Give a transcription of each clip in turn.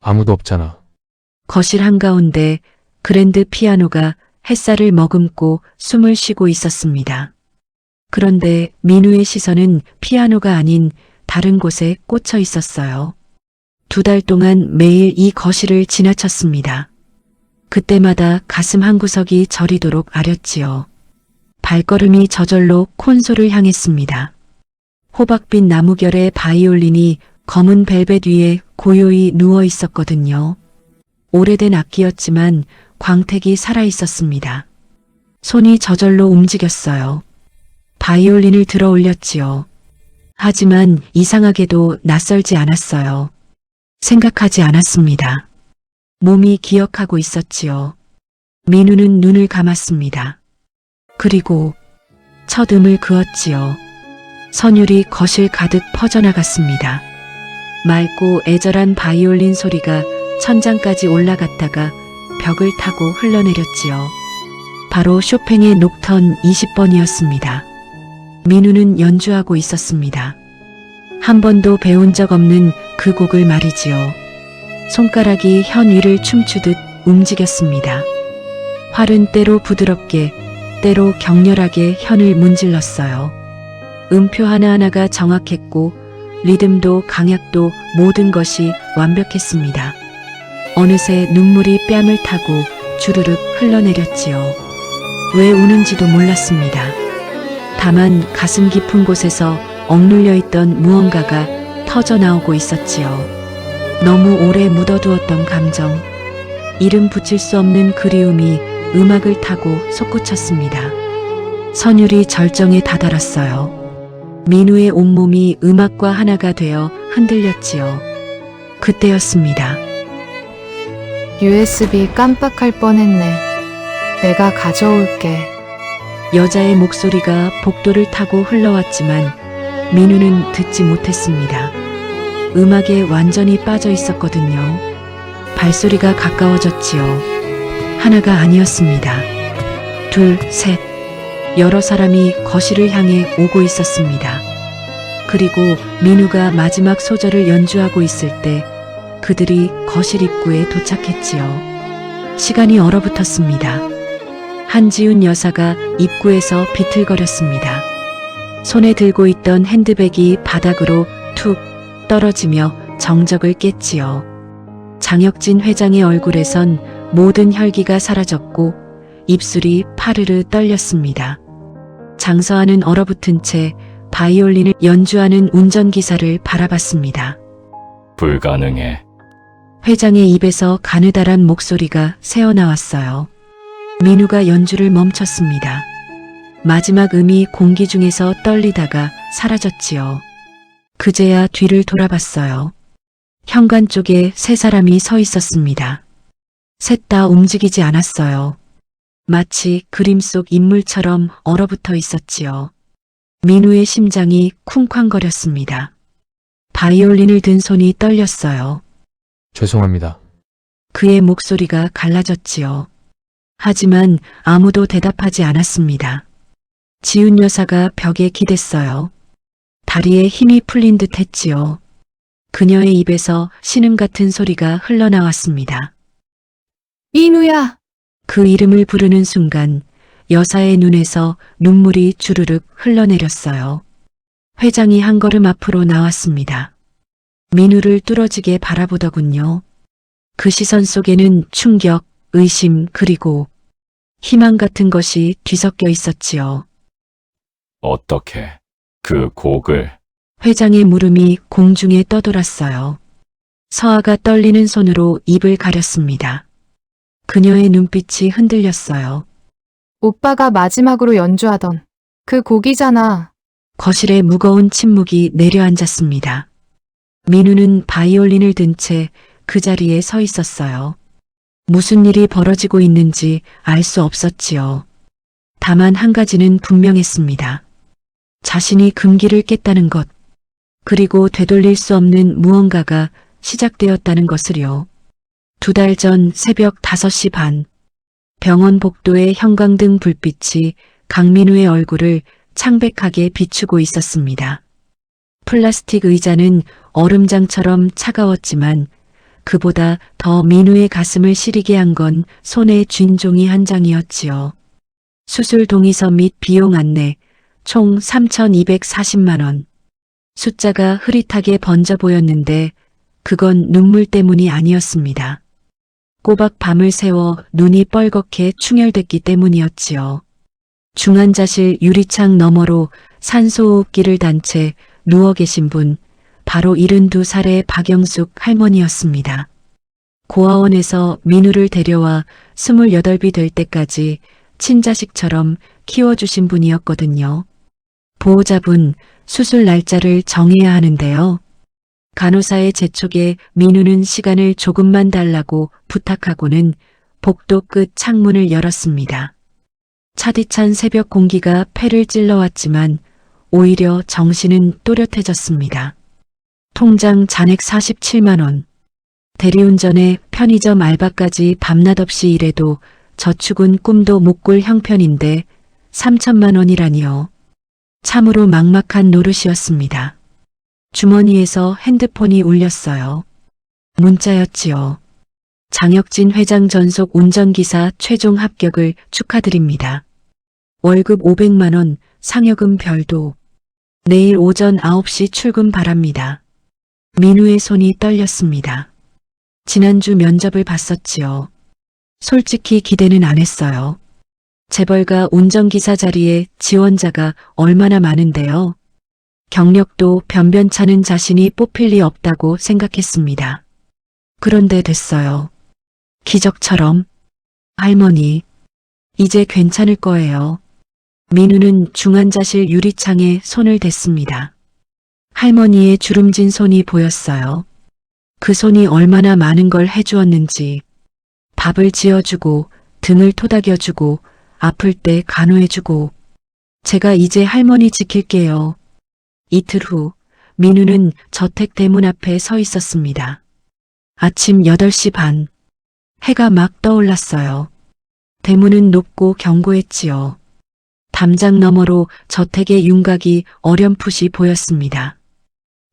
아무도 없잖아. 거실 한가운데 그랜드 피아노가 햇살을 머금고 숨을 쉬고 있었습니다. 그런데 민우의 시선은 피아노가 아닌 다른 곳에 꽂혀 있었어요. 2달 동안 매일 이 거실을 지나쳤습니다. 그때마다 가슴 한구석이 저리도록 아렸지요. 발걸음이 저절로 콘솔을 향했습니다. 호박빛 나무결의 바이올린이 검은 벨벳 위에 고요히 누워 있었거든요. 오래된 악기였지만 광택이 살아있었습니다. 손이 저절로 움직였어요. 바이올린을 들어 올렸지요. 하지만 이상하게도 낯설지 않았어요. 생각하지 않았습니다. 몸이 기억하고 있었지요. 민우는 눈을 감았습니다. 그리고 첫 음을 그었지요. 선율이 거실 가득 퍼져나갔습니다. 맑고 애절한 바이올린 소리가 천장까지 올라갔다가 벽을 타고 흘러내렸지요. 바로 쇼팽의 녹턴 20번이었습니다. 민우는 연주하고 있었습니다. 한 번도 배운 적 없는 그 곡을 말이지요. 손가락이 현 위를 춤추듯 움직였습니다. 활은 때로 부드럽게, 때로 격렬하게 현을 문질렀어요. 음표 하나하나가 정확했고 리듬도 강약도 모든 것이 완벽했습니다. 어느새 눈물이 뺨을 타고 주르륵 흘러내렸지요. 왜 우는지도 몰랐습니다. 다만 가슴 깊은 곳에서 억눌려 있던 무언가가 터져 나오고 있었지요. 너무 오래 묻어두었던 감정, 이름 붙일 수 없는 그리움이 음악을 타고 솟구쳤습니다. 선율이 절정에 다다랐어요. 민우의 온몸이 음악과 하나가 되어 흔들렸지요. 그때였습니다. USB 깜빡할 뻔했네. 내가 가져올게. 여자의 목소리가 복도를 타고 흘러왔지만 민우는 듣지 못했습니다. 음악에 완전히 빠져 있었거든요. 발소리가 가까워졌지요. 하나가 아니었습니다. 둘, 셋. 여러 사람이 거실을 향해 오고 있었습니다. 그리고 민우가 마지막 소절을 연주하고 있을 때 그들이 거실 입구에 도착했지요. 시간이 얼어붙었습니다. 한지훈 여사가 입구에서 비틀거렸습니다. 손에 들고 있던 핸드백이 바닥으로 툭 떨어지며 정적을 깼지요. 장혁진 회장의 얼굴에선 모든 혈기가 사라졌고 입술이 파르르 떨렸습니다. 장서하는 얼어붙은 채 바이올린을 연주하는 운전기사를 바라봤습니다. 불가능해. 회장의 입에서 가느다란 목소리가 새어나왔어요. 민우가 연주를 멈췄습니다. 마지막 음이 공기 중에서 떨리다가 사라졌지요. 그제야 뒤를 돌아봤어요. 현관 쪽에 3사람이 서 있었습니다. 셋 다 움직이지 않았어요. 마치 그림 속 인물처럼 얼어붙어 있었지요. 민우의 심장이 쿵쾅거렸습니다. 바이올린을 든 손이 떨렸어요. 죄송합니다. 그의 목소리가 갈라졌지요. 하지만 아무도 대답하지 않았습니다. 지훈 여사가 벽에 기댔어요. 다리에 힘이 풀린 듯 했지요. 그녀의 입에서 신음 같은 소리가 흘러나왔습니다. 민우야! 그 이름을 부르는 순간 여사의 눈에서 눈물이 주르륵 흘러내렸어요. 회장이 한 걸음 앞으로 나왔습니다. 민우를 뚫어지게 바라보더군요. 그 시선 속에는 충격, 의심 그리고 희망 같은 것이 뒤섞여 있었지요. 어떻게 그 곡을? 회장의 물음이 공중에 떠돌았어요. 서아가 떨리는 손으로 입을 가렸습니다. 그녀의 눈빛이 흔들렸어요. 오빠가 마지막으로 연주하던 그 곡이잖아. 거실에 무거운 침묵이 내려앉았습니다. 민우는 바이올린을 든 채 그 자리에 서 있었어요. 무슨 일이 벌어지고 있는지 알 수 없었지요. 다만 한 가지는 분명했습니다. 자신이 금기를 깼다는 것, 그리고 되돌릴 수 없는 무언가가 시작되었다는 것을요. 2달 전 새벽 5시 반, 병원 복도의 형광등 불빛이 강민우의 얼굴을 창백하게 비추고 있었습니다. 플라스틱 의자는 얼음장처럼 차가웠지만 그보다 더 민우의 가슴을 시리게 한 건 손에 쥔 종이 한 장이었지요. 수술 동의서 및 비용 안내 총 3,240만 원. 숫자가 흐릿하게 번져 보였는데 그건 눈물 때문이 아니었습니다. 꼬박 밤을 새워 눈이 뻘겋게 충혈됐기 때문이었지요. 중환자실 유리창 너머로 산소호흡기를 단 채 누워 계신 분, 바로 72살의 박영숙 할머니였습니다. 고아원에서 민우를 데려와 28이 될 때까지 친자식처럼 키워주신 분이었거든요. 보호자분, 수술 날짜를 정해야 하는데요. 간호사의 재촉에 민우는 시간을 조금만 달라고 부탁하고는 복도 끝 창문을 열었습니다. 차디찬 새벽 공기가 폐를 찔러왔지만 오히려 정신은 또렷해졌습니다. 통장 잔액 47만 원. 대리운전에 편의점 알바까지 밤낮 없이 일해도 저축은 꿈도 못 꿀 형편인데 3천만 원이라니요. 참으로 막막한 노릇이었습니다. 주머니에서 핸드폰이 울렸어요. 문자였지요. 장혁진 회장 전속 운전기사 최종 합격을 축하드립니다. 월급 500만 원, 상여금 별도. 내일 오전 9시 출근 바랍니다. 민우의 손이 떨렸습니다. 지난주 면접을 봤었지요. 솔직히 기대는 안 했어요. 재벌가 운전기사 자리에 지원자가 얼마나 많은데요. 경력도 변변찮은 자신이 뽑힐 리 없다고 생각했습니다. 그런데 됐어요. 기적처럼. 할머니, 이제 괜찮을 거예요. 민우는 중환자실 유리창에 손을 댔습니다. 할머니의 주름진 손이 보였어요. 그 손이 얼마나 많은 걸 해주었는지. 밥을 지어주고, 등을 토닥여주고, 아플 때 간호해주고. 제가 이제 할머니 지킬게요. 이틀 후, 민우는 저택 대문 앞에 서 있었습니다. 아침 8시 반. 해가 막 떠올랐어요. 대문은 높고 견고했지요. 담장 너머로 저택의 윤곽이 어렴풋이 보였습니다.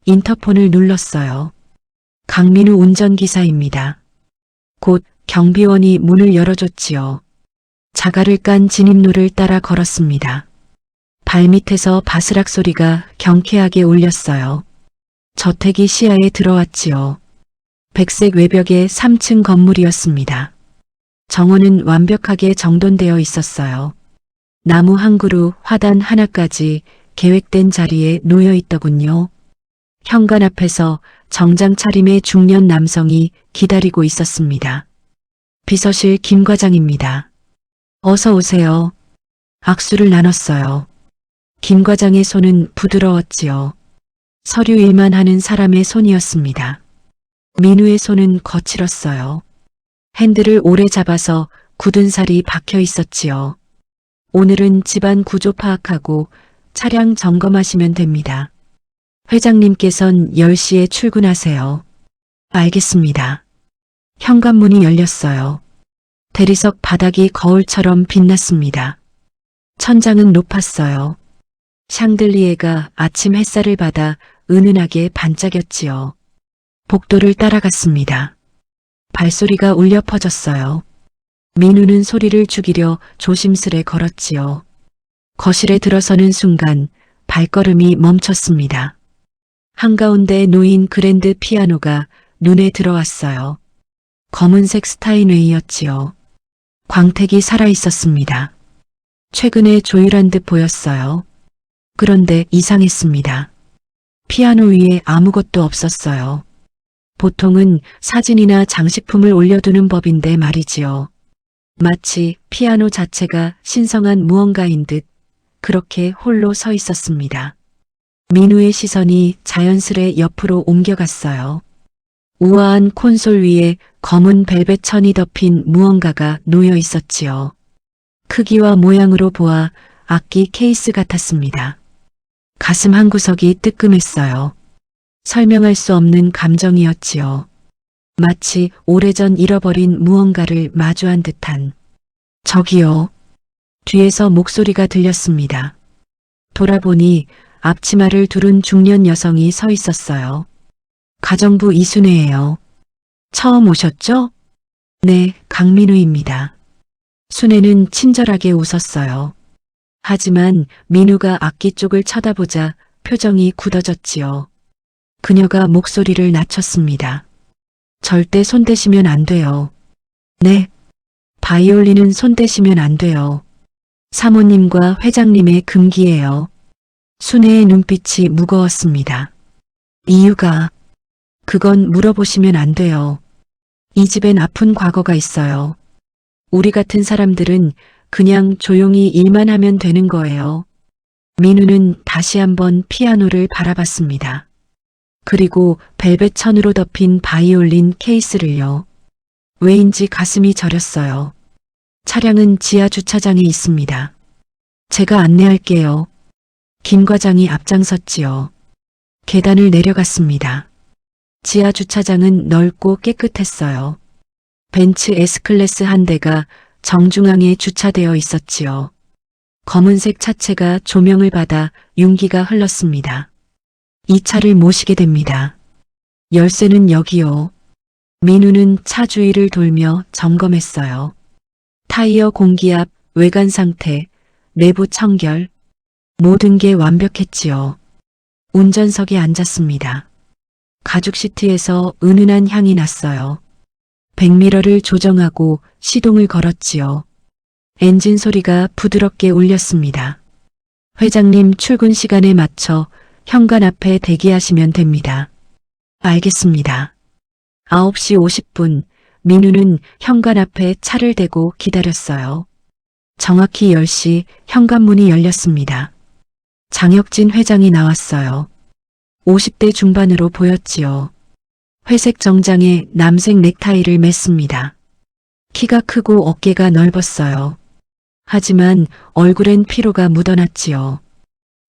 인터폰을 눌렀어요. 강민우 운전기사입니다. 곧 경비원이 문을 열어줬지요. 자갈을 깐 진입로를 따라 걸었습니다. 발밑에서 바스락 소리가 경쾌하게 울렸어요. 저택이 시야에 들어왔지요. 백색 외벽의 3층 건물이었습니다. 정원은 완벽하게 정돈되어 있었어요. 나무 한 그루, 화단 하나까지 계획된 자리에 놓여 있더군요. 현관 앞에서 정장 차림의 중년 남성이 기다리고 있었습니다. 비서실 김 과장입니다. 어서 오세요. 악수를 나눴어요. 김 과장의 손은 부드러웠지요. 서류 일만 하는 사람의 손이었습니다. 민우의 손은 거칠었어요. 핸들을 오래 잡아서 굳은 살이 박혀 있었지요. 오늘은 집안 구조 파악하고 차량 점검하시면 됩니다. 회장님께선 10시에 출근하세요. 알겠습니다. 현관문이 열렸어요. 대리석 바닥이 거울처럼 빛났습니다. 천장은 높았어요. 샹들리에가 아침 햇살을 받아 은은하게 반짝였지요. 복도를 따라갔습니다. 발소리가 울려 퍼졌어요. 민우는 소리를 죽이려 조심스레 걸었지요. 거실에 들어서는 순간 발걸음이 멈췄습니다. 한가운데 놓인 그랜드 피아노가 눈에 들어왔어요. 검은색 스타인웨이였지요. 광택이 살아있었습니다. 최근에 조율한 듯 보였어요. 그런데 이상했습니다. 피아노 위에 아무것도 없었어요. 보통은 사진이나 장식품을 올려두는 법인데 말이지요. 마치 피아노 자체가 신성한 무언가인 듯 그렇게 홀로 서 있었습니다. 민우의 시선이 자연스레 옆으로 옮겨갔어요. 우아한 콘솔 위에 검은 벨벳 천이 덮인 무언가가 놓여 있었지요. 크기와 모양으로 보아 악기 케이스 같았습니다. 가슴 한구석이 뜨끔했어요. 설명할 수 없는 감정이었지요. 마치 오래전 잃어버린 무언가를 마주한 듯한. 저기요. 뒤에서 목소리가 들렸습니다. 돌아보니 앞치마를 두른 중년 여성이 서 있었어요. 가정부 이순애예요. 처음 오셨죠? 네, 강민우입니다. 순애는 친절하게 웃었어요. 하지만 민우가 악기 쪽을 쳐다보자 표정이 굳어졌지요. 그녀가 목소리를 낮췄습니다. 절대 손대시면 안 돼요. 네. 바이올린은 손대시면 안 돼요. 사모님과 회장님의 금기예요. 순애의 눈빛이 무거웠습니다. 이유가, 그건 물어보시면 안 돼요. 이 집엔 아픈 과거가 있어요. 우리 같은 사람들은 그냥 조용히 일만 하면 되는 거예요. 민우는 다시 한번 피아노를 바라봤습니다. 그리고 벨벳 천으로 덮인 바이올린 케이스를요. 왜인지 가슴이 저렸어요. 차량은 지하 주차장에 있습니다. 제가 안내할게요. 김 과장이 앞장섰지요. 계단을 내려갔습니다. 지하 주차장은 넓고 깨끗했어요. 벤츠 S클래스 한 대가 정중앙에 주차되어 있었지요. 검은색 차체가 조명을 받아 윤기가 흘렀습니다. 이 차를 모시게 됩니다. 열쇠는 여기요. 민우는 차 주위를 돌며 점검했어요. 타이어 공기압, 외관 상태, 내부 청결, 모든 게 완벽했지요. 운전석에 앉았습니다. 가죽 시트에서 은은한 향이 났어요. 백미러를 조정하고 시동을 걸었지요. 엔진 소리가 부드럽게 울렸습니다. 회장님 출근 시간에 맞춰 현관 앞에 대기하시면 됩니다. 알겠습니다. 9시 50분, 민우는 현관 앞에 차를 대고 기다렸어요. 정확히 10시 현관문이 열렸습니다. 장혁진 회장이 나왔어요. 50대 중반으로 보였지요. 회색 정장에 남색 넥타이를 맸습니다. 키가 크고 어깨가 넓었어요. 하지만 얼굴엔 피로가 묻어났지요.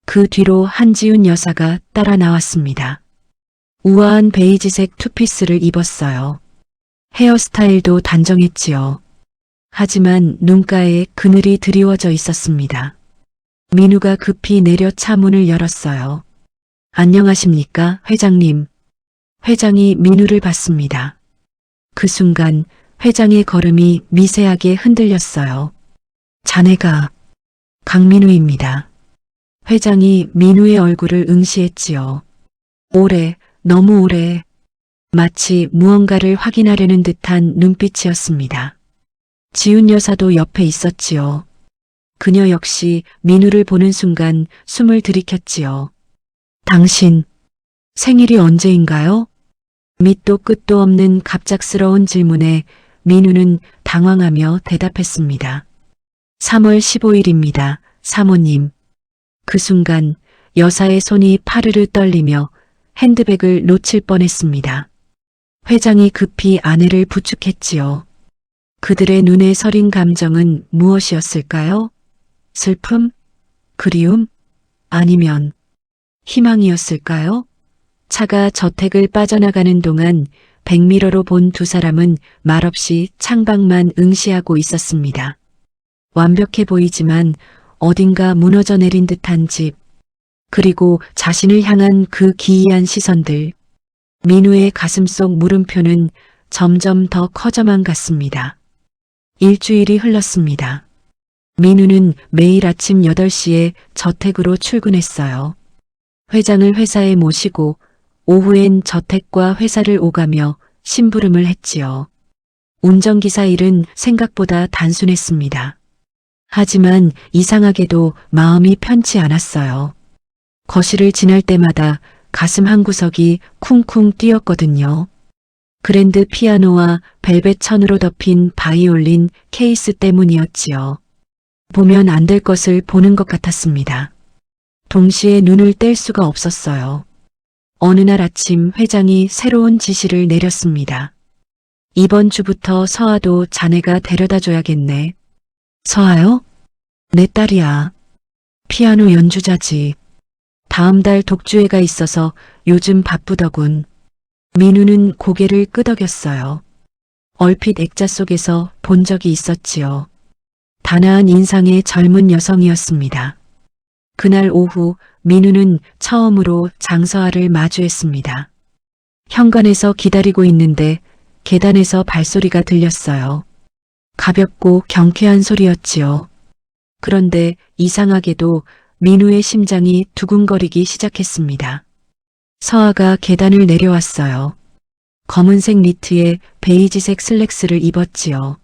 그 뒤로 한지훈 여사가 따라 나왔습니다. 우아한 베이지색 투피스를 입었어요. 헤어스타일도 단정했지요. 하지만 눈가에 그늘이 드리워져 있었습니다. 민우가 급히 내려 차 문을 열었어요. 안녕하십니까, 회장님. 회장이 민우를 봤습니다. 그 순간 회장의 걸음이 미세하게 흔들렸어요. 자네가 강민우입니다. 회장이 민우의 얼굴을 응시했지요. 오래, 너무 오래. 마치 무언가를 확인하려는 듯한 눈빛이었습니다. 지훈 여사도 옆에 있었지요. 그녀 역시 민우를 보는 순간 숨을 들이켰지요. 당신, 생일이 언제인가요? 밑도 끝도 없는 갑작스러운 질문에 민우는 당황하며 대답했습니다. 3월 15일입니다, 사모님. 그 순간 여사의 손이 파르르 떨리며 핸드백을 놓칠 뻔했습니다. 회장이 급히 아내를 부축했지요. 그들의 눈에 서린 감정은 무엇이었을까요? 슬픔? 그리움? 아니면 희망이었을까요? 차가 저택을 빠져나가는 동안 백미러로 본 두 사람은 말없이 창밖만 응시하고 있었습니다. 완벽해 보이지만 어딘가 무너져 내린 듯한 집, 그리고 자신을 향한 그 기이한 시선들. 민우의 가슴속 물음표는 점점 더 커져만 갔습니다. 일주일이 흘렀습니다. 민우는 매일 아침 8시에 저택으로 출근했어요. 회장을 회사에 모시고 오후엔 저택과 회사를 오가며 심부름을 했지요. 운전기사 일은 생각보다 단순했습니다. 하지만 이상하게도 마음이 편치 않았어요. 거실을 지날 때마다 가슴 한구석이 쿵쿵 뛰었거든요. 그랜드 피아노와 벨벳 천으로 덮인 바이올린 케이스 때문이었지요. 보면 안 될 것을 보는 것 같았습니다. 동시에 눈을 뗄 수가 없었어요. 어느 날 아침 회장이 새로운 지시를 내렸습니다. 이번 주부터 서아도 자네가 데려다 줘야겠네. 서아요? 내 딸이야. 피아노 연주자지. 다음 달 독주회가 있어서 요즘 바쁘더군. 민우는 고개를 끄덕였어요. 얼핏 액자 속에서 본 적이 있었지요. 단아한 인상의 젊은 여성이었습니다. 그날 오후 민우는 처음으로 장서아를 마주했습니다. 현관에서 기다리고 있는데 계단에서 발소리가 들렸어요. 가볍고 경쾌한 소리였지요. 그런데 이상하게도 민우의 심장이 두근거리기 시작했습니다. 서아가 계단을 내려왔어요. 검은색 니트에 베이지색 슬랙스를 입었지요.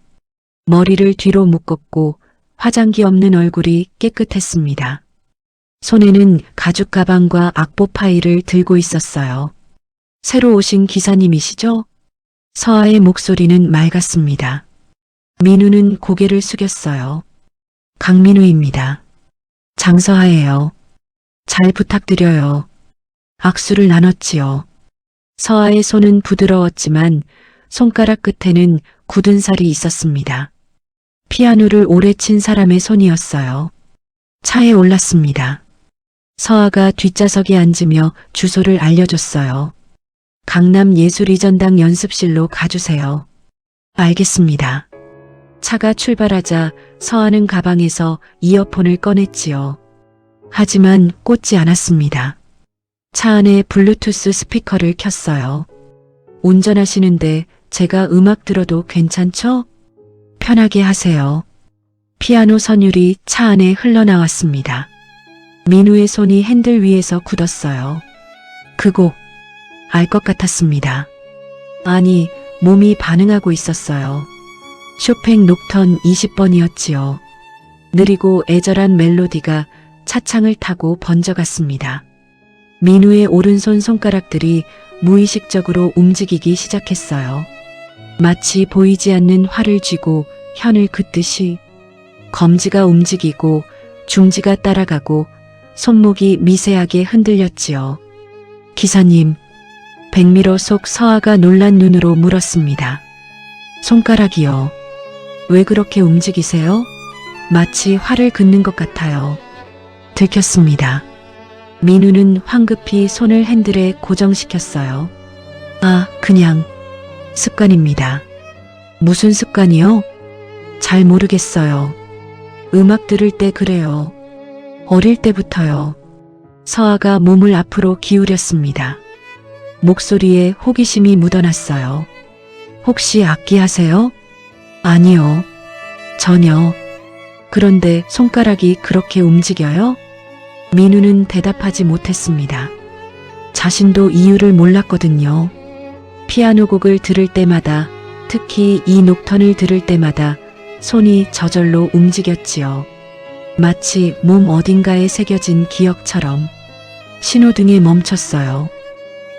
머리를 뒤로 묶었고 화장기 없는 얼굴이 깨끗했습니다. 손에는 가죽 가방과 악보 파일을 들고 있었어요. 새로 오신 기사님이시죠? 서아의 목소리는 맑았습니다. 민우는 고개를 숙였어요. 강민우입니다. 장서하예요. 잘 부탁드려요. 악수를 나눴지요. 서아의 손은 부드러웠지만 손가락 끝에는 굳은 살이 있었습니다. 피아노를 오래 친 사람의 손이었어요. 차에 올랐습니다. 서아가 뒷좌석에 앉으며 주소를 알려줬어요. 강남 예술이전당 연습실로 가주세요. 알겠습니다. 차가 출발하자 서아는 가방에서 이어폰을 꺼냈지요. 하지만 꽂지 않았습니다. 차 안에 블루투스 스피커를 켰어요. 운전하시는데 제가 음악 들어도 괜찮죠? 편하게 하세요. 피아노 선율이 차 안에 흘러나왔습니다. 민우의 손이 핸들 위에서 굳었어요. 그 곡, 알 것 같았습니다. 아니, 몸이 반응하고 있었어요. 쇼팽 녹턴 20번이었지요. 느리고 애절한 멜로디가 차창을 타고 번져갔습니다. 민우의 오른손 손가락들이 무의식적으로 움직이기 시작했어요. 마치 보이지 않는 활을 쥐고 현을 긋듯이 검지가 움직이고 중지가 따라가고 손목이 미세하게 흔들렸지요. 기사님, 백미러 속 서아가 놀란 눈으로 물었습니다. 손가락이요. 왜 그렇게 움직이세요? 마치 활을 긋는 것 같아요. 들켰습니다. 민우는 황급히 손을 핸들에 고정시켰어요. 아, 그냥 습관입니다. 무슨 습관이요? 잘 모르겠어요. 음악 들을 때 그래요. 어릴 때부터요. 서아가 몸을 앞으로 기울였습니다. 목소리에 호기심이 묻어났어요. 혹시 악기 하세요? 아니요. 전혀. 그런데 손가락이 그렇게 움직여요? 민우는 대답하지 못했습니다. 자신도 이유를 몰랐거든요. 피아노 곡을 들을 때마다, 특히 이 녹턴을 들을 때마다 손이 저절로 움직였지요. 마치 몸 어딘가에 새겨진 기억처럼. 신호등에 멈췄어요.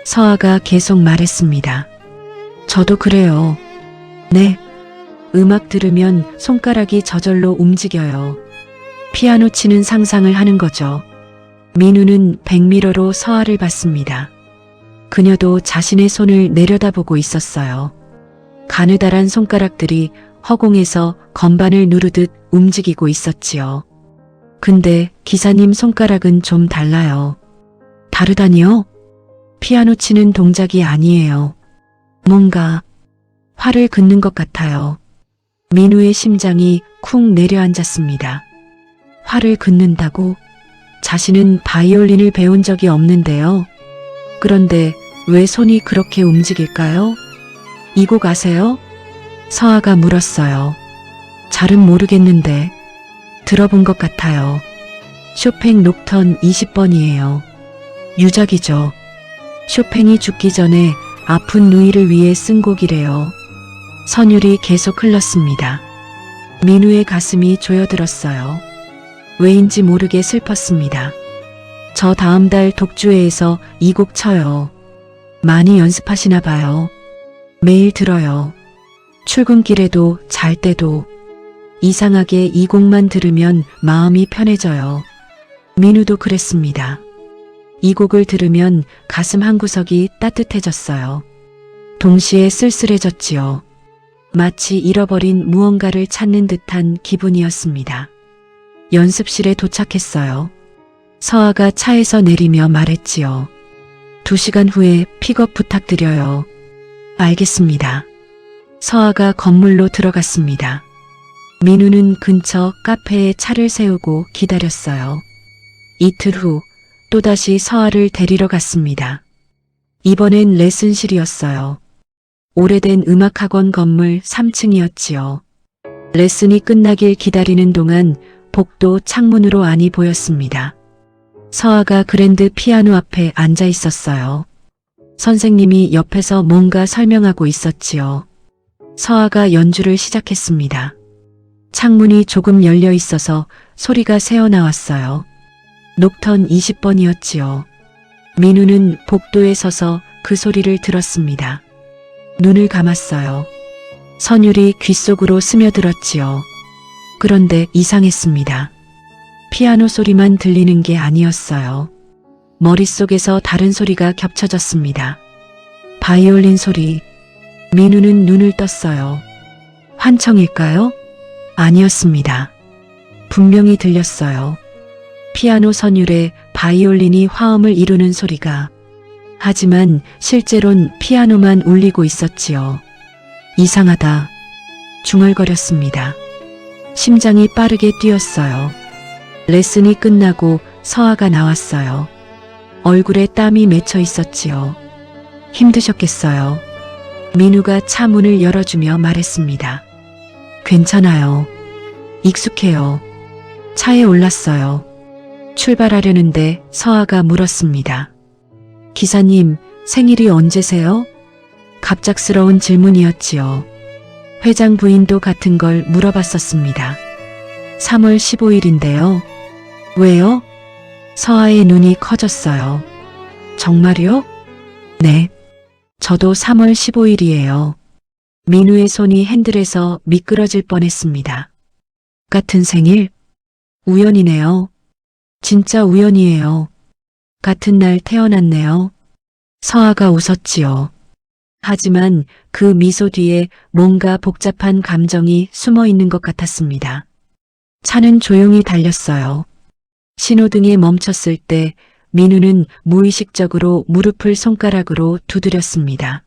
서아가 계속 말했습니다. 저도 그래요. 네. 음악 들으면 손가락이 저절로 움직여요. 피아노 치는 상상을 하는 거죠. 민우는 백미러로 서아를 봤습니다. 그녀도 자신의 손을 내려다보고 있었어요. 가느다란 손가락들이 허공에서 건반을 누르듯 움직이고 있었지요. 근데 기사님 손가락은 좀 달라요. 다르다니요? 피아노 치는 동작이 아니에요. 뭔가 활을 긋는 것 같아요. 민우의 심장이 쿵 내려앉았습니다. 활을 긋는다고? 자신은 바이올린을 배운 적이 없는데요. 그런데 왜 손이 그렇게 움직일까요? 이 곡 아세요? 서아가 물었어요. 잘은 모르겠는데 들어본 것 같아요. 쇼팽 녹턴 20번이에요. 유작이죠. 쇼팽이 죽기 전에 아픈 누이를 위해 쓴 곡이래요. 선율이 계속 흘렀습니다. 민우의 가슴이 조여들었어요. 왜인지 모르게 슬펐습니다. 저 다음 달 독주회에서 이 곡 쳐요. 많이 연습하시나 봐요. 매일 들어요. 출근길에도 잘 때도. 이상하게 이 곡만 들으면 마음이 편해져요. 민우도 그랬습니다. 이 곡을 들으면 가슴 한구석이 따뜻해졌어요. 동시에 쓸쓸해졌지요. 마치 잃어버린 무언가를 찾는 듯한 기분이었습니다. 연습실에 도착했어요. 서아가 차에서 내리며 말했지요. 2시간 후에 픽업 부탁드려요. 알겠습니다. 서아가 건물로 들어갔습니다. 민우는 근처 카페에 차를 세우고 기다렸어요. 이틀 후 또다시 서아를 데리러 갔습니다. 이번엔 레슨실이었어요. 오래된 음악학원 건물 3층이었지요. 레슨이 끝나길 기다리는 동안 복도 창문으로 안이 보였습니다. 서아가 그랜드 피아노 앞에 앉아 있었어요. 선생님이 옆에서 뭔가 설명하고 있었지요. 서아가 연주를 시작했습니다. 창문이 조금 열려 있어서 소리가 새어나왔어요. 녹턴 20번이었지요. 민우는 복도에 서서 그 소리를 들었습니다. 눈을 감았어요. 선율이 귓속으로 스며들었지요. 그런데 이상했습니다. 피아노 소리만 들리는 게 아니었어요. 머릿속에서 다른 소리가 겹쳐졌습니다. 바이올린 소리. 민우는 눈을 떴어요. 환청일까요? 아니었습니다. 분명히 들렸어요. 피아노 선율에 바이올린이 화음을 이루는 소리가. 하지만 실제론 피아노만 울리고 있었지요. 이상하다. 중얼거렸습니다. 심장이 빠르게 뛰었어요. 레슨이 끝나고 서아가 나왔어요. 얼굴에 땀이 맺혀 있었지요. 힘드셨겠어요. 민우가 차 문을 열어주며 말했습니다. 괜찮아요. 익숙해요. 차에 올랐어요. 출발하려는데 서아가 물었습니다. 기사님, 생일이 언제세요? 갑작스러운 질문이었지요. 회장 부인도 같은 걸 물어봤었습니다. 3월 15일인데요. 왜요? 서아의 눈이 커졌어요. 정말요? 네. 저도 3월 15일이에요. 민우의 손이 핸들에서 미끄러질 뻔했습니다. 같은 생일? 우연이네요. 진짜 우연이에요. 같은 날 태어났네요. 서아가 웃었지요. 하지만 그 미소 뒤에 뭔가 복잡한 감정이 숨어 있는 것 같았습니다. 차는 조용히 달렸어요. 신호등에 멈췄을 때 민우는 무의식적으로 무릎을 손가락으로 두드렸습니다.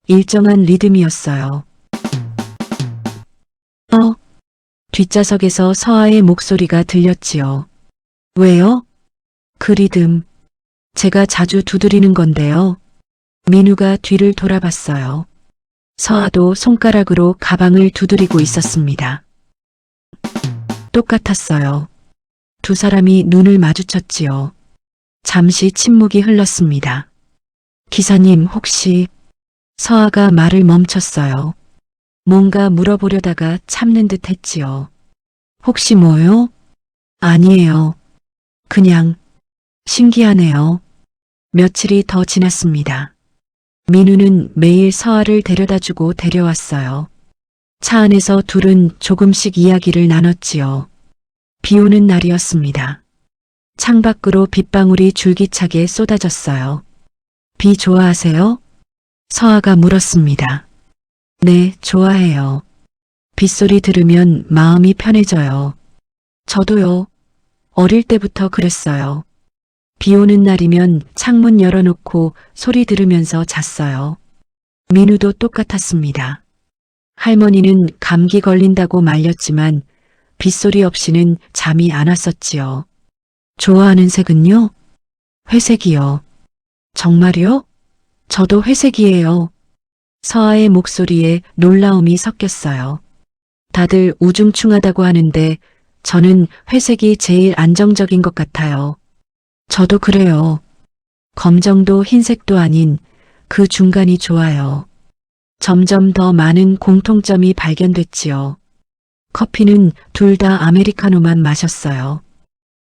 일정한 리듬이었어요. 뒷좌석에서 서아의 목소리가 들렸지요. 왜요? 그 리듬. 제가 자주 두드리는 건데요. 민우가 뒤를 돌아봤어요. 서아도 손가락으로 가방을 두드리고 있었습니다. 똑같았어요. 두 사람이 눈을 마주쳤지요. 잠시 침묵이 흘렀습니다. 기사님, 혹시... 서아가 말을 멈췄어요. 뭔가 물어보려다가 참는 듯 했지요. 혹시 뭐요? 아니에요. 그냥 신기하네요. 며칠이 더 지났습니다. 민우는 매일 서아를 데려다주고 데려왔어요. 차 안에서 둘은 조금씩 이야기를 나눴지요. 비 오는 날이었습니다. 창밖으로 빗방울이 줄기차게 쏟아졌어요. 비 좋아하세요? 서아가 물었습니다. 네, 좋아해요. 빗소리 들으면 마음이 편해져요. 저도요. 어릴 때부터 그랬어요. 비 오는 날이면 창문 열어놓고 소리 들으면서 잤어요. 민우도 똑같았습니다. 할머니는 감기 걸린다고 말렸지만 빗소리 없이는 잠이 안 왔었지요. 좋아하는 색은요? 회색이요. 정말요? 저도 회색이에요. 서아의 목소리에 놀라움이 섞였어요. 다들 우중충하다고 하는데 저는 회색이 제일 안정적인 것 같아요. 저도 그래요. 검정도 흰색도 아닌 그 중간이 좋아요. 점점 더 많은 공통점이 발견됐지요. 커피는 둘 다 아메리카노만 마셨어요.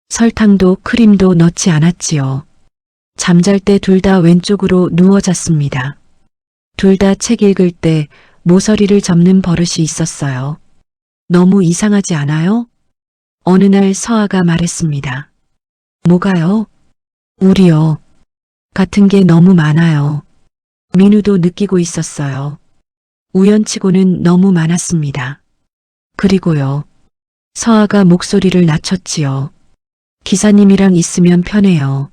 설탕도 크림도 넣지 않았지요. 잠잘 때 둘 다 왼쪽으로 누워 잤습니다. 둘 다 책 읽을 때 모서리를 접는 버릇이 있었어요. 너무 이상하지 않아요? 어느 날 서아가 말했습니다. 뭐가요? 우리요. 같은 게 너무 많아요. 민우도 느끼고 있었어요. 우연치고는 너무 많았습니다. 그리고요. 서아가 목소리를 낮췄지요. 기사님이랑 있으면 편해요.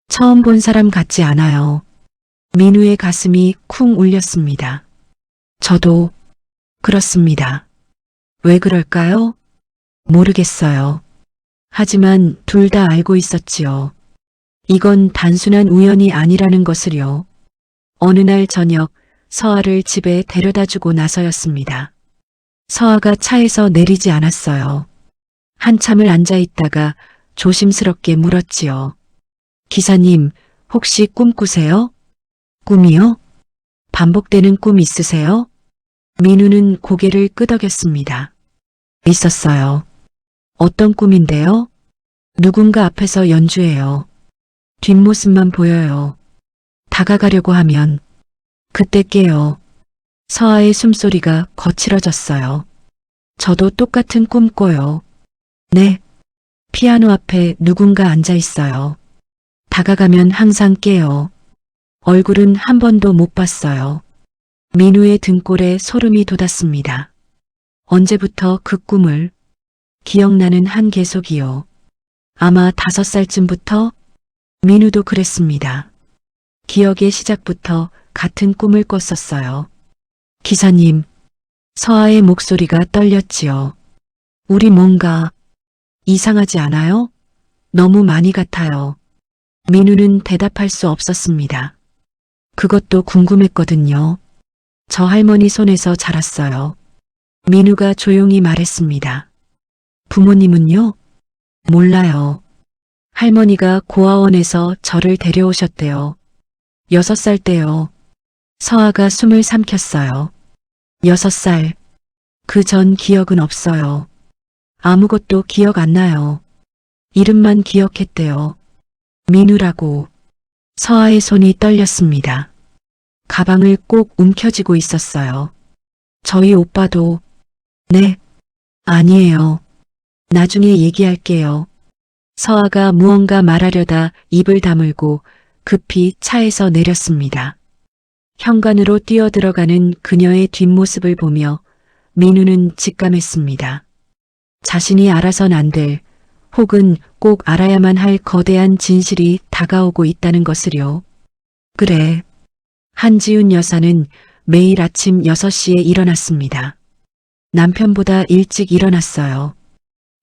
처음 본 사람 같지 않아요. 민우의 가슴이 쿵 울렸습니다. 저도 그렇습니다. 왜 그럴까요? 모르겠어요. 하지만 둘 다 알고 있었지요. 이건 단순한 우연이 아니라는 것을요. 어느 날 저녁 서아를 집에 데려다 주고 나서였습니다. 서아가 차에서 내리지 않았어요. 한참을 앉아 있다가 조심스럽게 물었지요. 기사님, 혹시 꿈 꾸세요? 꿈이요? 반복되는 꿈 있으세요? 민우는 고개를 끄덕였습니다. 있었어요. 어떤 꿈인데요? 누군가 앞에서 연주해요. 뒷모습만 보여요. 다가가려고 하면 그때 깨요. 서아의 숨소리가 거칠어졌어요. 저도 똑같은 꿈 꿔요. 네. 피아노 앞에 누군가 앉아 있어요. 다가가면 항상 깨요. 얼굴은 한 번도 못 봤어요. 민우의 등골에 소름이 돋았습니다. 언제부터 그 꿈을? 기억나는 한 계속이요. 아마 5살쯤부터? 민우도 그랬습니다. 기억의 시작부터 같은 꿈을 꿨었어요. 기사님, 서아의 목소리가 떨렸지요. 우리 뭔가 이상하지 않아요? 너무 많이 같아요. 민우는 대답할 수 없었습니다. 그것도 궁금했거든요. 저 할머니 손에서 자랐어요. 민우가 조용히 말했습니다. 부모님은요? 몰라요. 할머니가 고아원에서 저를 데려오셨대요. 6살 때요. 서아가 숨을 삼켰어요. 6살. 그 전 기억은 없어요. 아무것도 기억 안 나요. 이름만 기억했대요. 민우라고. 서아의 손이 떨렸습니다. 가방을 꼭 움켜쥐고 있었어요. 저희 오빠도. 네. 아니에요. 나중에 얘기할게요. 서아가 무언가 말하려다 입을 다물고 급히 차에서 내렸습니다. 현관으로 뛰어들어가는 그녀의 뒷모습을 보며 민우는 직감했습니다. 자신이 알아선 안 될, 혹은 꼭 알아야만 할 거대한 진실이 다가오고 있다는 것을요. 그래. 한지훈 여사는 매일 아침 6시에 일어났습니다. 남편보다 일찍 일어났어요.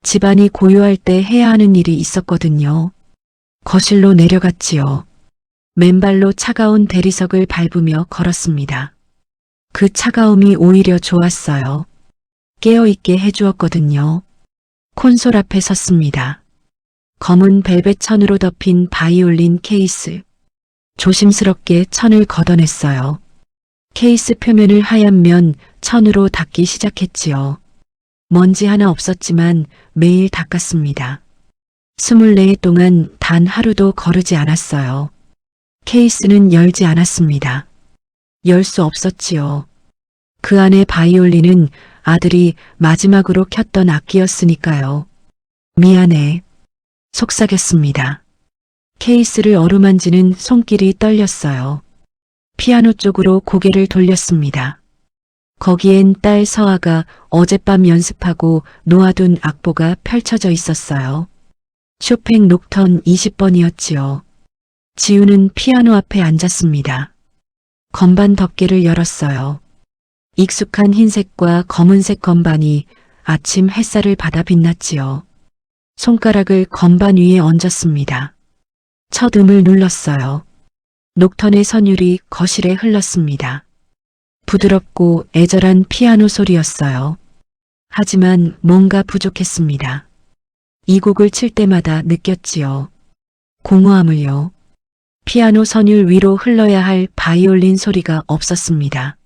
집안이 고요할 때 해야 하는 일이 있었거든요. 거실로 내려갔지요. 맨발로 차가운 대리석을 밟으며 걸었습니다. 그 차가움이 오히려 좋았어요. 깨어있게 해주었거든요. 콘솔 앞에 섰습니다. 검은 벨벳 천으로 덮인 바이올린 케이스. 조심스럽게 천을 걷어냈어요. 케이스 표면을 하얀 면 천으로 닦기 시작했지요. 먼지 하나 없었지만 매일 닦았습니다. 24해 동안 단 하루도 거르지 않았어요. 케이스는 열지 않았습니다. 열 수 없었지요. 그 안에 바이올린은 아들이 마지막으로 켰던 악기였으니까요. 미안해. 속삭였습니다. 케이스를 어루만지는 손길이 떨렸어요. 피아노 쪽으로 고개를 돌렸습니다. 거기엔 딸 서아가 어젯밤 연습하고 놓아둔 악보가 펼쳐져 있었어요. 쇼팽 녹턴 20번이었지요. 지우는 피아노 앞에 앉았습니다. 건반 덮개를 열었어요. 익숙한 흰색과 검은색 건반이 아침 햇살을 받아 빛났지요. 손가락을 건반 위에 얹었습니다. 첫 음을 눌렀어요. 녹턴의 선율이 거실에 흘렀습니다. 부드럽고 애절한 피아노 소리였어요. 하지만 뭔가 부족했습니다. 이 곡을 칠 때마다 느꼈지요. 공허함을요. 피아노 선율 위로 흘러야 할 바이올린 소리가 없었습니다.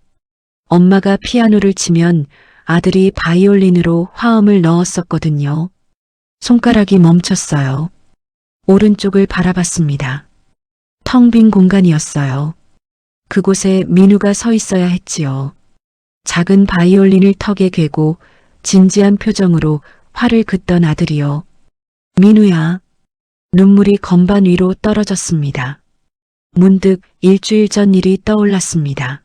엄마가 피아노를 치면 아들이 바이올린으로 화음을 넣었었거든요. 손가락이 멈췄어요. 오른쪽을 바라봤습니다. 텅 빈 공간이었어요. 그곳에 민우가 서 있어야 했지요. 작은 바이올린을 턱에 괴고 진지한 표정으로 활을 긋던 아들이요. 민우야. 눈물이 건반 위로 떨어졌습니다. 문득 일주일 전 일이 떠올랐습니다.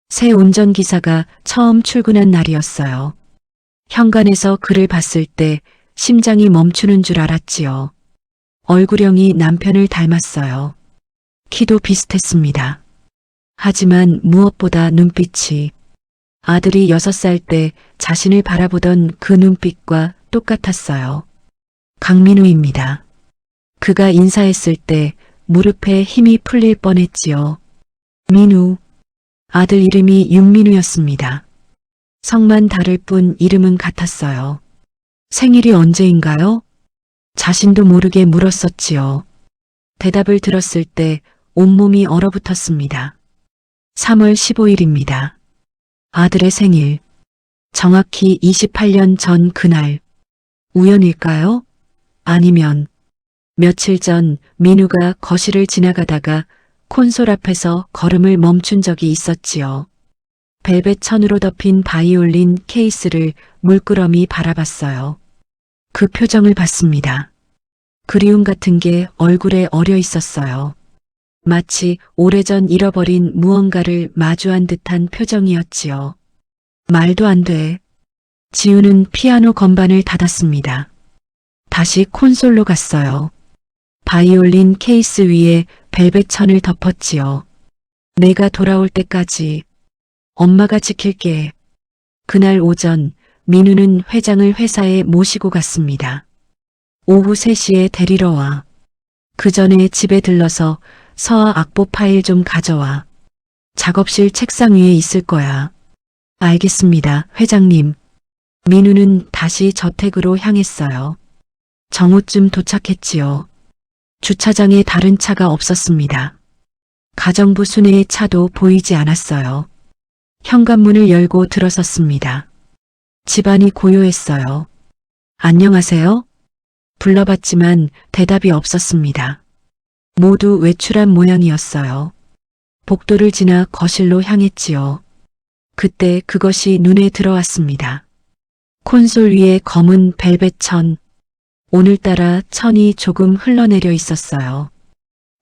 새 운전기사가 처음 출근한 날이었어요. 현관에서 그를 봤을 때 심장이 멈추는 줄 알았지요. 얼굴형이 남편을 닮았어요. 키도 비슷했습니다. 하지만 무엇보다 눈빛이 아들이 6살 때 자신을 바라보던 그 눈빛과 똑같았어요. 강민우입니다. 그가 인사했을 때 무릎에 힘이 풀릴 뻔했지요. 민우. 아들 이름이 윤민우였습니다. 성만 다를 뿐 이름은 같았어요. 생일이 언제인가요? 자신도 모르게 물었었지요. 대답을 들었을 때 온몸이 얼어붙었습니다. 3월 15일입니다. 아들의 생일. 정확히 28년 전 그날. 우연일까요? 아니면 며칠 전 민우가 거실을 지나가다가 콘솔 앞에서 걸음을 멈춘 적이 있었지요. 벨벳 천으로 덮인 바이올린 케이스를 물끄러미 바라봤어요. 그 표정을 봤습니다. 그리움 같은 게 얼굴에 어려 있었어요. 마치 오래전 잃어버린 무언가를 마주한 듯한 표정이었지요. 말도 안 돼. 지우는 피아노 건반을 닫았습니다. 다시 콘솔로 갔어요. 바이올린 케이스 위에 벨벳 천을 덮었지요. 내가 돌아올 때까지 엄마가 지킬게. 그날 오전 민우는 회장을 회사에 모시고 갔습니다. 오후 3시에 데리러 와. 그 전에 집에 들러서 서아 악보 파일 좀 가져와. 작업실 책상 위에 있을 거야. 알겠습니다, 회장님. 민우는 다시 저택으로 향했어요. 정오쯤 도착했지요. 주차장에 다른 차가 없었습니다. 가정부 순회의 차도 보이지 않았어요. 현관문을 열고 들어섰습니다. 집안이 고요했어요. 안녕하세요? 불러봤지만 대답이 없었습니다. 모두 외출한 모양이었어요. 복도를 지나 거실로 향했지요. 그때 그것이 눈에 들어왔습니다. 콘솔 위에 검은 벨벳 천. 오늘따라 천이 조금 흘러내려 있었어요.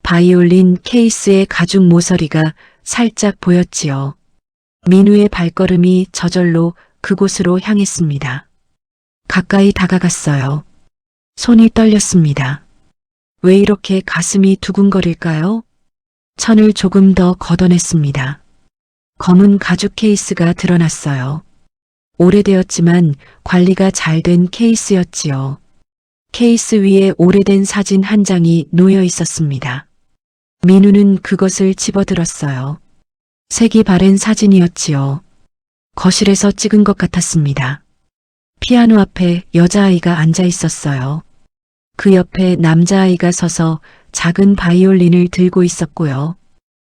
바이올린 케이스의 가죽 모서리가 살짝 보였지요. 민우의 발걸음이 저절로 그곳으로 향했습니다. 가까이 다가갔어요. 손이 떨렸습니다. 왜 이렇게 가슴이 두근거릴까요? 천을 조금 더 걷어냈습니다. 검은 가죽 케이스가 드러났어요. 오래되었지만 관리가 잘 된 케이스였지요. 케이스 위에 오래된 사진 한 장이 놓여 있었습니다. 민우는 그것을 집어들었어요. 색이 바랜 사진이었지요. 거실에서 찍은 것 같았습니다. 피아노 앞에 여자아이가 앉아 있었어요. 그 옆에 남자아이가 서서 작은 바이올린을 들고 있었고요.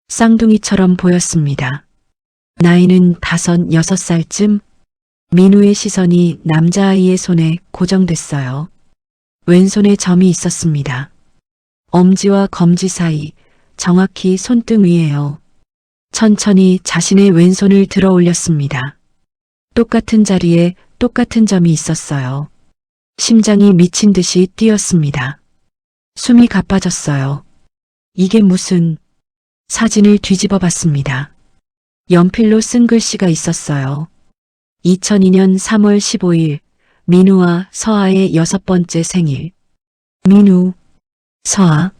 쌍둥이처럼 보였습니다. 나이는 5, 6살쯤. 민우의 시선이 남자아이의 손에 고정됐어요. 왼손에 점이 있었습니다. 엄지와 검지 사이, 정확히 손등 위에요. 천천히 자신의 왼손을 들어 올렸습니다. 똑같은 자리에 똑같은 점이 있었어요. 심장이 미친 듯이 뛰었습니다. 숨이 가빠졌어요. 이게 무슨... 사진을 뒤집어 봤습니다. 연필로 쓴 글씨가 있었어요. 2002년 3월 15일 민우와 서아의 6번째 생일. 민우, 서아.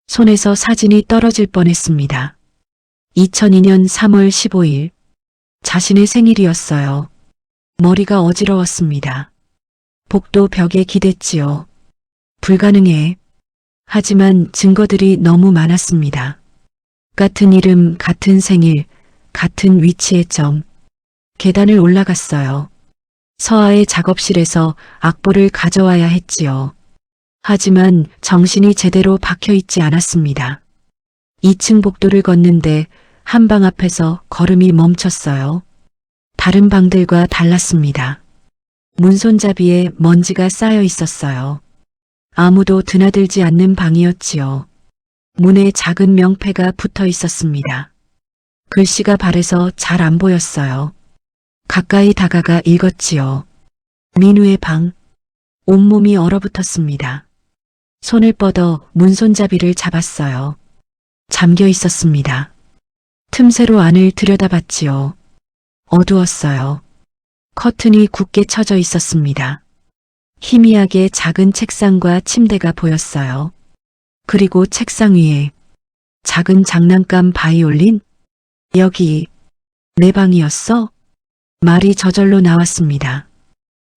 손에서 사진이 떨어질 뻔했습니다. 2002년 3월 15일. 자신의 생일이었어요. 머리가 어지러웠습니다. 복도 벽에 기댔지요. 불가능해. 하지만 증거들이 너무 많았습니다. 같은 이름, 같은 생일, 같은 위치의 점. 계단을 올라갔어요. 서아의 작업실에서 악보를 가져와야 했지요. 하지만 정신이 제대로 박혀 있지 않았습니다. 2층 복도를 걷는데 한 방 앞에서 걸음이 멈췄어요. 다른 방들과 달랐습니다. 문손잡이에 먼지가 쌓여 있었어요. 아무도 드나들지 않는 방이었지요. 문에 작은 명패가 붙어 있었습니다. 글씨가 바래서 잘 안 보였어요. 가까이 다가가 읽었지요. 민우의 방. 온몸이 얼어붙었습니다. 손을 뻗어 문손잡이를 잡았어요. 잠겨 있었습니다. 틈새로 안을 들여다봤지요. 어두웠어요. 커튼이 굳게 쳐져 있었습니다. 희미하게 작은 책상과 침대가 보였어요. 그리고 책상 위에 작은 장난감 바이올린? 여기 내 방이었어? 말이 저절로 나왔습니다.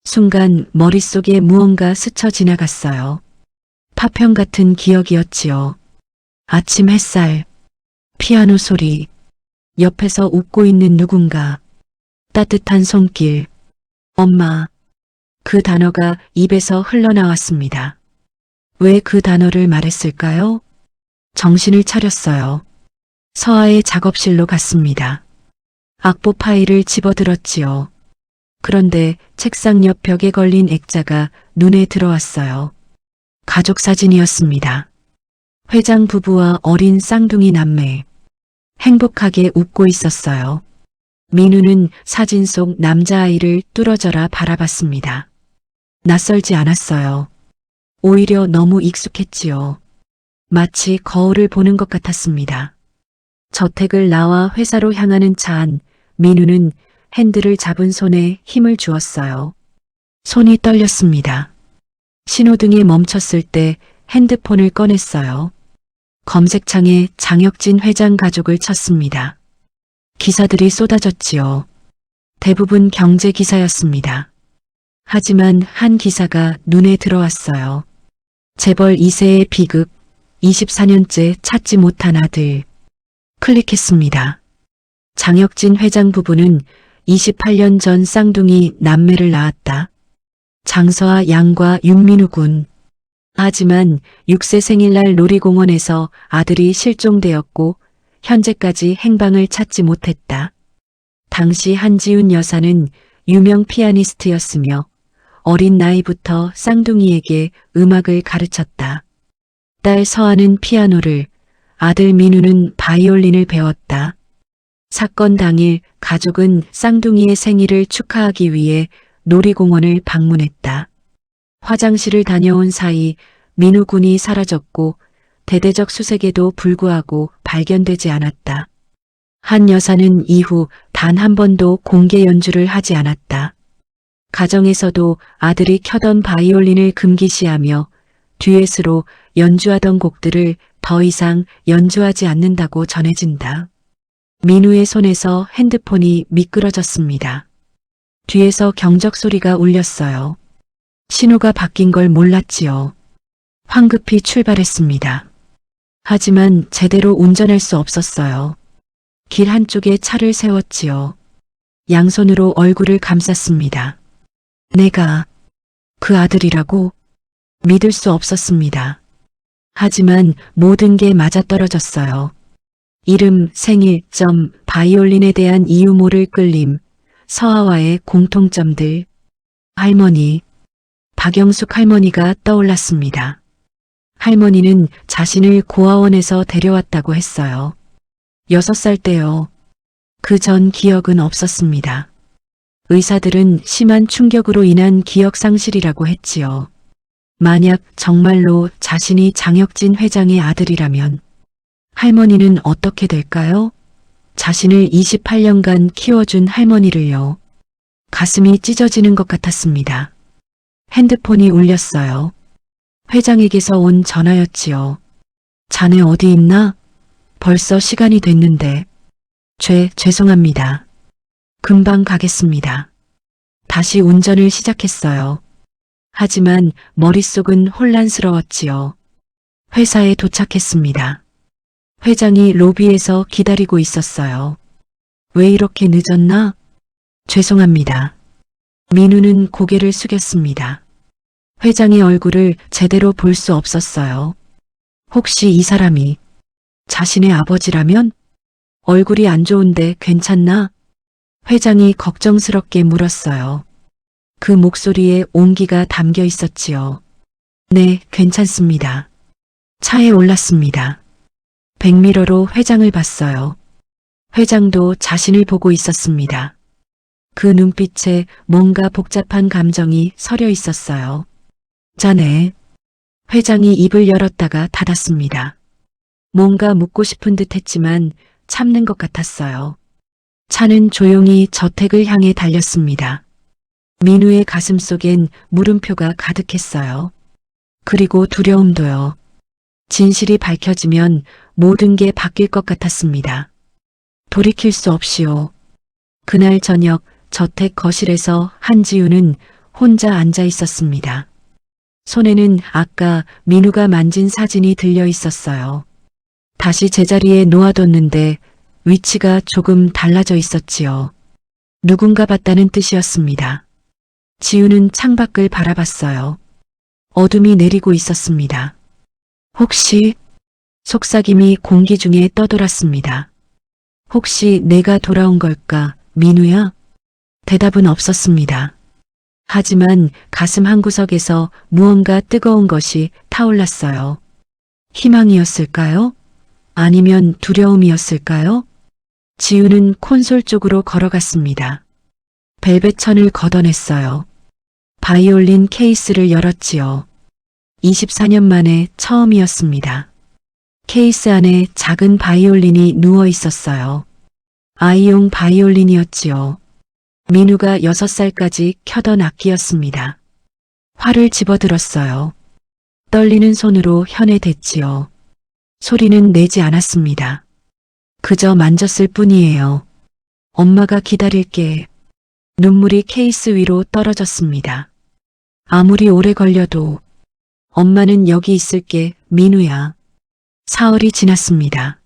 순간 머릿속에 무언가 스쳐 지나갔어요. 파편 같은 기억이었지요. 아침 햇살, 피아노 소리, 옆에서 웃고 있는 누군가. 따뜻한 손길. 엄마. 그 단어가 입에서 흘러나왔습니다. 왜 그 단어를 말했을까요? 정신을 차렸어요. 서아의 작업실로 갔습니다. 악보 파일을 집어들었지요. 그런데 책상 옆 벽에 걸린 액자가 눈에 들어왔어요. 가족 사진이었습니다. 회장 부부와 어린 쌍둥이 남매. 행복하게 웃고 있었어요. 민우는 사진 속 남자아이를 뚫어져라 바라봤습니다. 낯설지 않았어요. 오히려 너무 익숙했지요. 마치 거울을 보는 것 같았습니다. 저택을 나와 회사로 향하는 차 안 민우는 핸들을 잡은 손에 힘을 주었어요. 손이 떨렸습니다. 신호등에 멈췄을 때 핸드폰을 꺼냈어요. 검색창에 장혁진 회장 가족을 쳤습니다. 기사들이 쏟아졌지요. 대부분 경제 기사였습니다. 하지만 한 기사가 눈에 들어왔어요. 재벌 2세의 비극, 24년째 찾지 못한 아들. 클릭했습니다. 장혁진 회장 부부는 28년 전 쌍둥이 남매를 낳았다. 장서아 양과 윤민우 군. 하지만 6세 생일날 놀이공원에서 아들이 실종되었고 현재까지 행방을 찾지 못했다. 당시 한지훈 여사는 유명 피아니스트였으며 어린 나이부터 쌍둥이에게 음악을 가르쳤다. 딸 서아는 피아노를, 아들 민우는 바이올린을 배웠다. 사건 당일 가족은 쌍둥이의 생일을 축하하기 위해 놀이공원을 방문했다. 화장실을 다녀온 사이 민우 군이 사라졌고 대대적 수색에도 불구하고 발견되지 않았다. 한 여사는 이후 단 한 번도 공개 연주를 하지 않았다. 가정에서도 아들이 켜던 바이올린을 금기시하며 듀엣으로 연주하던 곡들을 더 이상 연주하지 않는다고 전해진다. 민우의 손에서 핸드폰이 미끄러졌습니다. 뒤에서 경적 소리가 울렸어요. 신호가 바뀐 걸 몰랐지요. 황급히 출발했습니다. 하지만 제대로 운전할 수 없었어요. 길 한쪽에 차를 세웠지요. 양손으로 얼굴을 감쌌습니다. 내가 그 아들이라고? 믿을 수 없었습니다. 하지만 모든 게 맞아떨어졌어요. 이름, 생일, 점, 바이올린에 대한 이유 모를 끌림, 서아와의 공통점들. 할머니, 박영숙 할머니가 떠올랐습니다. 할머니는 자신을 고아원에서 데려왔다고 했어요. 6살 때요. 그 전 기억은 없었습니다. 의사들은 심한 충격으로 인한 기억 상실이라고 했지요. 만약 정말로 자신이 장혁진 회장의 아들이라면 할머니는 어떻게 될까요? 자신을 28년간 키워준 할머니를요. 가슴이 찢어지는 것 같았습니다. 핸드폰이 울렸어요. 회장에게서 온 전화였지요. 자네 어디 있나? 벌써 시간이 됐는데. 죄송합니다. 금방 가겠습니다. 다시 운전을 시작했어요. 하지만 머릿속은 혼란스러웠지요. 회사에 도착했습니다. 회장이 로비에서 기다리고 있었어요. 왜 이렇게 늦었나? 죄송합니다. 민우는 고개를 숙였습니다. 회장의 얼굴을 제대로 볼 수 없었어요. 혹시 이 사람이 자신의 아버지라면? 얼굴이 안 좋은데 괜찮나? 회장이 걱정스럽게 물었어요. 그 목소리에 온기가 담겨 있었지요. 네, 괜찮습니다. 차에 올랐습니다. 백미러로 회장을 봤어요. 회장도 자신을 보고 있었습니다. 그 눈빛에 뭔가 복잡한 감정이 서려 있었어요. 자네. 회장이 입을 열었다가 닫았습니다. 뭔가 묻고 싶은 듯 했지만 참는 것 같았어요. 차는 조용히 저택을 향해 달렸습니다. 민우의 가슴 속엔 물음표가 가득했어요. 그리고 두려움도요. 진실이 밝혀지면 모든 게 바뀔 것 같았습니다. 돌이킬 수 없이요. 그날 저녁 저택 거실에서 한지우는 혼자 앉아 있었습니다. 손에는 아까 민우가 만진 사진이 들려 있었어요. 다시 제자리에 놓아뒀는데 위치가 조금 달라져 있었지요. 누군가 봤다는 뜻이었습니다. 지우는 창밖을 바라봤어요. 어둠이 내리고 있었습니다. 혹시 속삭임이 공기 중에 떠돌았습니다. 혹시 내가 돌아온 걸까, 민우야? 대답은 없었습니다. 하지만 가슴 한구석에서 무언가 뜨거운 것이 타올랐어요. 희망이었을까요? 아니면 두려움이었을까요? 지우는 콘솔 쪽으로 걸어갔습니다. 벨벳 천을 걷어냈어요. 바이올린 케이스를 열었지요. 24년 만에 처음이었습니다. 케이스 안에 작은 바이올린이 누워 있었어요. 아이용 바이올린이었지요. 민우가 6살까지 켜던 악기였습니다. 활을 집어들었어요. 떨리는 손으로 현에 댔지요. 소리는 내지 않았습니다. 그저 만졌을 뿐이에요. 엄마가 기다릴게. 눈물이 케이스 위로 떨어졌습니다. 아무리 오래 걸려도 엄마는 여기 있을게, 민우야. 사흘이 지났습니다.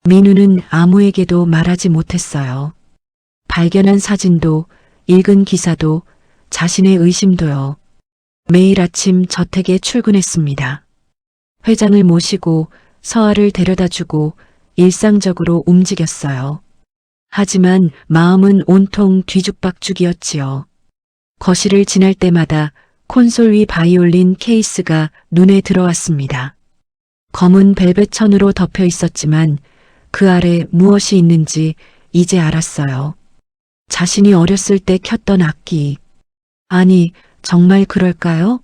민우는 아무에게도 말하지 못했어요. 발견한 사진도, 읽은 기사도, 자신의 의심도요. 매일 아침 저택에 출근했습니다. 회장을 모시고 서아를 데려다주고 일상적으로 움직였어요. 하지만 마음은 온통 뒤죽박죽이었지요. 거실을 지날 때마다 콘솔 위 바이올린 케이스가 눈에 들어왔습니다. 검은 벨벳 천으로 덮여 있었지만 그 아래 무엇이 있는지 이제 알았어요. 자신이 어렸을 때 켰던 악기. 아니, 정말 그럴까요?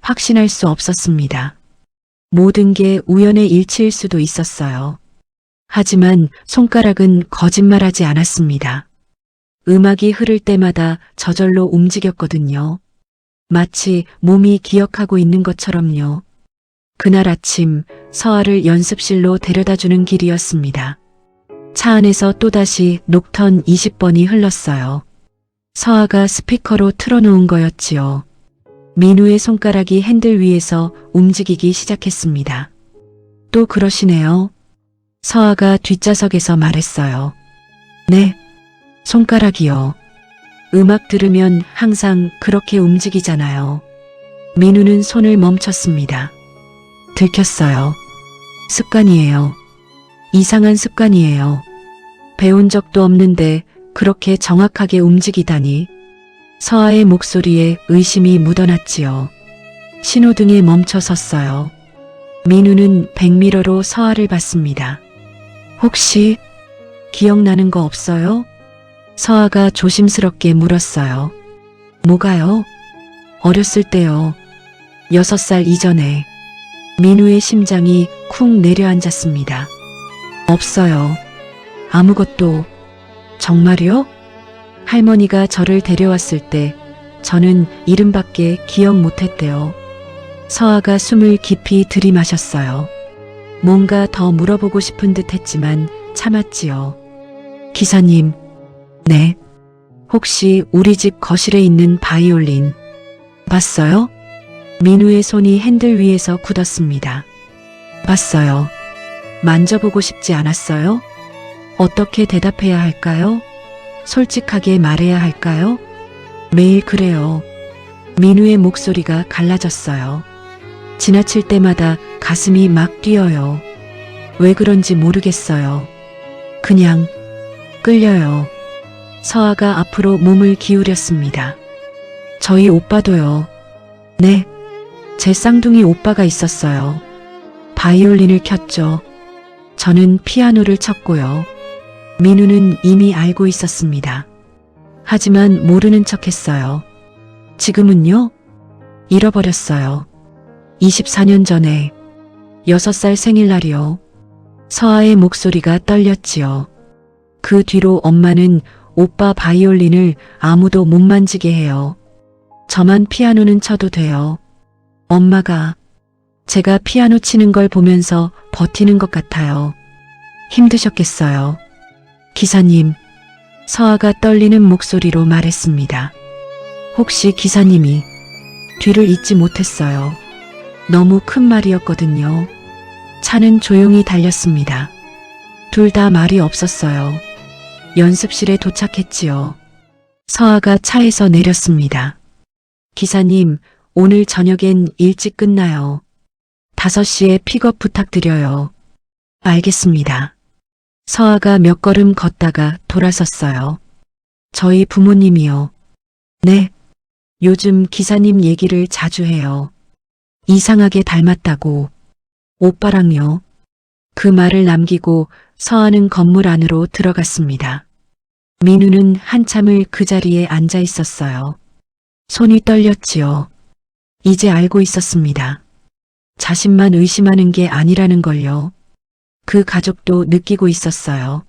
확신할 수 없었습니다. 모든 게 우연의 일치일 수도 있었어요. 하지만 손가락은 거짓말하지 않았습니다. 음악이 흐를 때마다 저절로 움직였거든요. 마치 몸이 기억하고 있는 것처럼요. 그날 아침 서아를 연습실로 데려다주는 길이었습니다. 차 안에서 또다시 녹턴 20번이 흘렀어요. 서아가 스피커로 틀어놓은 거였지요. 민우의 손가락이 핸들 위에서 움직이기 시작했습니다. 또 그러시네요. 서아가 뒷좌석에서 말했어요. 네, 손가락이요. 음악 들으면 항상 그렇게 움직이잖아요. 민우는 손을 멈췄습니다. 들켰어요. 습관이에요. 이상한 습관이에요. 배운 적도 없는데 그렇게 정확하게 움직이다니. 서아의 목소리에 의심이 묻어났지요. 신호등에 멈춰 섰어요. 민우는 백미러로 서아를 봤습니다. 혹시 기억나는 거 없어요? 서아가 조심스럽게 물었어요. 뭐가요? 어렸을 때요. 6살 이전에. 민우의 심장이 쿵 내려앉았습니다. 없어요. 아무것도. 정말요? 할머니가 저를 데려왔을 때 저는 이름밖에 기억 못했대요. 서아가 숨을 깊이 들이마셨어요. 뭔가 더 물어보고 싶은 듯 했지만 참았지요. 기사님, 네. 혹시 우리 집 거실에 있는 바이올린 봤어요? 민우의 손이 핸들 위에서 굳었습니다. 봤어요. 만져보고 싶지 않았어요? 어떻게 대답해야 할까요? 솔직하게 말해야 할까요? 매일 그래요. 민우의 목소리가 갈라졌어요. 지나칠 때마다 가슴이 막 뛰어요. 왜 그런지 모르겠어요. 그냥 끌려요. 서아가 앞으로 몸을 기울였습니다. 저희 오빠도요. 네, 제 쌍둥이 오빠가 있었어요. 바이올린을 켰죠. 저는 피아노를 쳤고요. 민우는 이미 알고 있었습니다. 하지만 모르는 척했어요. 지금은요? 잃어버렸어요. 24년 전에 6살 생일날이요. 서아의 목소리가 떨렸지요. 그 뒤로 엄마는 오빠 바이올린을 아무도 못 만지게 해요. 저만 피아노는 쳐도 돼요. 엄마가 제가 피아노 치는 걸 보면서 버티는 것 같아요. 힘드셨겠어요. 기사님, 서아가 떨리는 목소리로 말했습니다. 혹시 기사님이 뒤를 잇지 못했어요. 너무 큰 말이었거든요. 차는 조용히 달렸습니다. 둘 다 말이 없었어요. 연습실에 도착했지요. 서아가 차에서 내렸습니다. 기사님, 오늘 저녁엔 일찍 끝나요. 5시에 픽업 부탁드려요. 알겠습니다. 서아가 몇 걸음 걷다가 돌아섰어요. 저희 부모님이요. 네. 요즘 기사님 얘기를 자주 해요. 이상하게 닮았다고. 오빠랑요. 그 말을 남기고 서아는 건물 안으로 들어갔습니다. 민우는 한참을 그 자리에 앉아 있었어요. 손이 떨렸지요. 이제 알고 있었습니다. 자신만 의심하는 게 아니라는 걸요. 그 가족도 느끼고 있었어요.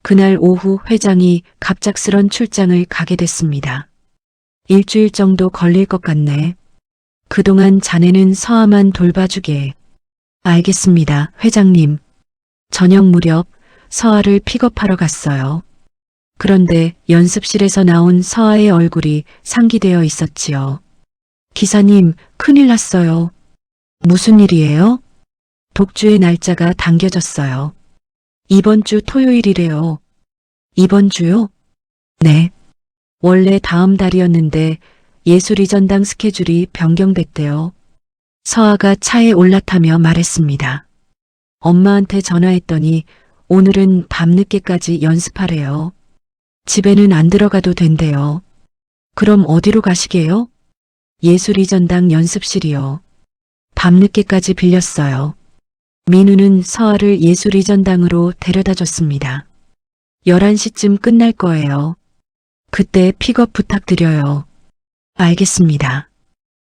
그날 오후 회장이 갑작스런 출장을 가게 됐습니다. 일주일 정도 걸릴 것 같네. 그동안 자네는 서아만 돌봐주게. 알겠습니다, 회장님. 저녁 무렵 서아를 픽업하러 갔어요. 그런데 연습실에서 나온 서아의 얼굴이 상기되어 있었지요. 기사님, 큰일 났어요. 무슨 일이에요? 독주의 날짜가 당겨졌어요. 이번 주 토요일이래요. 이번 주요? 네. 원래 다음 달이었는데 예술이전당 스케줄이 변경됐대요. 서아가 차에 올라타며 말했습니다. 엄마한테 전화했더니 오늘은 밤늦게까지 연습하래요. 집에는 안 들어가도 된대요. 그럼 어디로 가시게요? 예술이전당 연습실이요. 밤늦게까지 빌렸어요. 민우는 서아를 예술이전당으로 데려다 줬습니다. 11시쯤 끝날 거예요. 그때 픽업 부탁드려요. 알겠습니다.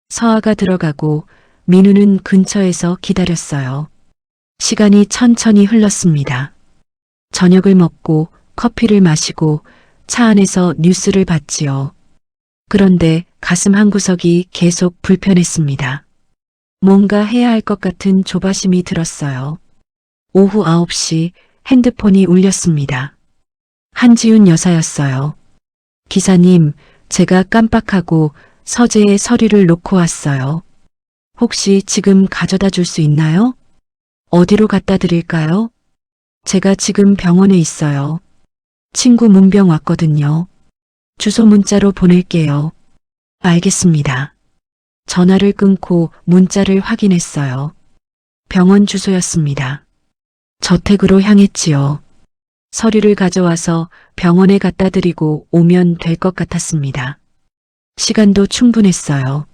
서아가 들어가고 민우는 근처에서 기다렸어요. 시간이 천천히 흘렀습니다. 저녁을 먹고 커피를 마시고 차 안에서 뉴스를 봤지요. 그런데 가슴 한구석이 계속 불편했습니다. 뭔가 해야 할 것 같은 조바심이 들었어요. 오후 9시 핸드폰이 울렸습니다. 한지훈 여사였어요. 기사님, 제가 깜빡하고 서재에 서류를 놓고 왔어요. 혹시 지금 가져다 줄 수 있나요? 어디로 갖다 드릴까요? 제가 지금 병원에 있어요. 친구 문병 왔거든요. 주소 문자로 보낼게요. 알겠습니다. 전화를 끊고 문자를 확인했어요. 병원 주소였습니다. 저택으로 향했지요. 서류를 가져와서 병원에 갖다 드리고 오면 될 것 같았습니다. 시간도 충분했어요.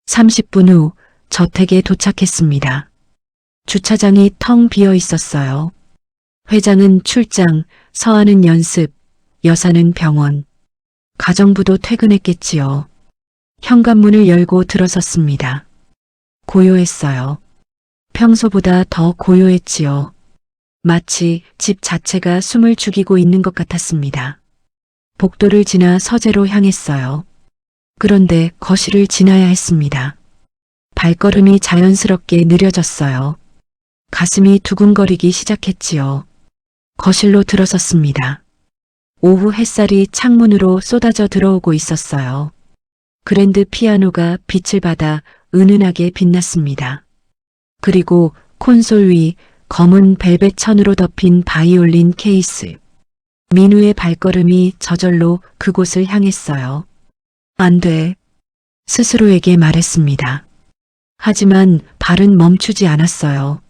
30분 후 저택에 도착했습니다. 주차장이 텅 비어 있었어요. 회장은 출장, 서아는 연습, 여사는 병원. 가정부도 퇴근했겠지요. 현관문을 열고 들어섰습니다. 고요했어요. 평소보다 더 고요했지요. 마치 집 자체가 숨을 죽이고 있는 것 같았습니다. 복도를 지나 서재로 향했어요. 그런데 거실을 지나야 했습니다. 발걸음이 자연스럽게 느려졌어요. 가슴이 두근거리기 시작했지요. 거실로 들어섰습니다. 오후 햇살이 창문으로 쏟아져 들어오고 있었어요. 그랜드 피아노가 빛을 받아 은은하게 빛났습니다. 그리고 콘솔 위 검은 벨벳 천으로 덮인 바이올린 케이스. 민우의 발걸음이 저절로 그곳을 향했어요. 안 돼. 스스로에게 말했습니다. 하지만 발은 멈추지 않았어요.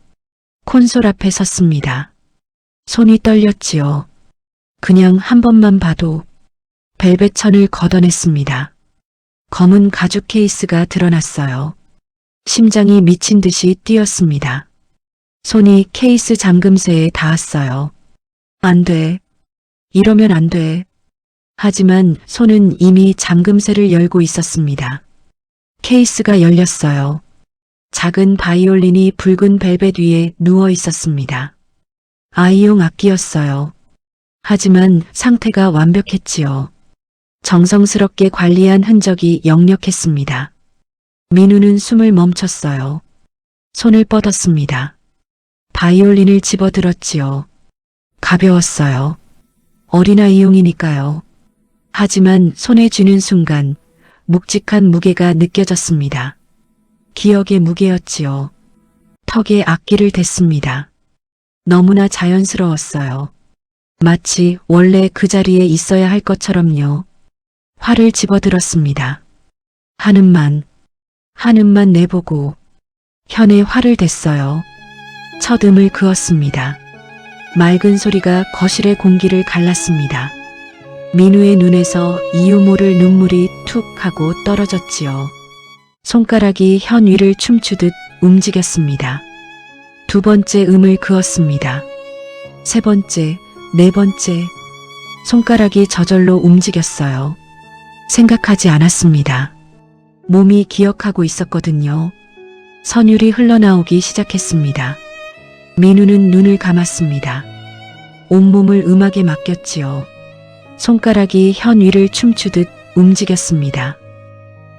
콘솔 앞에 섰습니다. 손이 떨렸지요. 그냥 한 번만 봐도. 벨벳 천을 걷어냈습니다. 검은 가죽 케이스가 드러났어요. 심장이 미친 듯이 뛰었습니다. 손이 케이스 잠금쇠에 닿았어요. 안 돼. 이러면 안 돼. 하지만 손은 이미 잠금쇠를 열고 있었습니다. 케이스가 열렸어요. 작은 바이올린이 붉은 벨벳 위에 누워 있었습니다. 아이용 악기였어요. 하지만 상태가 완벽했지요. 정성스럽게 관리한 흔적이 역력했습니다. 민우는 숨을 멈췄어요. 손을 뻗었습니다. 바이올린을 집어들었지요. 가벼웠어요. 어린아이용이니까요. 하지만 손에 쥐는 순간 묵직한 무게가 느껴졌습니다. 기억의 무게였지요. 턱에 악기를 댔습니다. 너무나 자연스러웠어요. 마치 원래 그 자리에 있어야 할 것처럼요. 화를 집어들었습니다. 한음만 내보고 현에 화를 댔어요. 첫음을 그었습니다. 맑은 소리가 거실의 공기를 갈랐습니다. 민우의 눈에서 이유 모를 눈물이 툭 하고 떨어졌지요. 손가락이 현 위를 춤추듯 움직였습니다. 두 번째 음을 그었습니다. 세 번째, 네 번째. 손가락이 저절로 움직였어요. 생각하지 않았습니다. 몸이 기억하고 있었거든요. 선율이 흘러나오기 시작했습니다. 민우는 눈을 감았습니다. 온몸을 음악에 맡겼지요. 손가락이 현 위를 춤추듯 움직였습니다.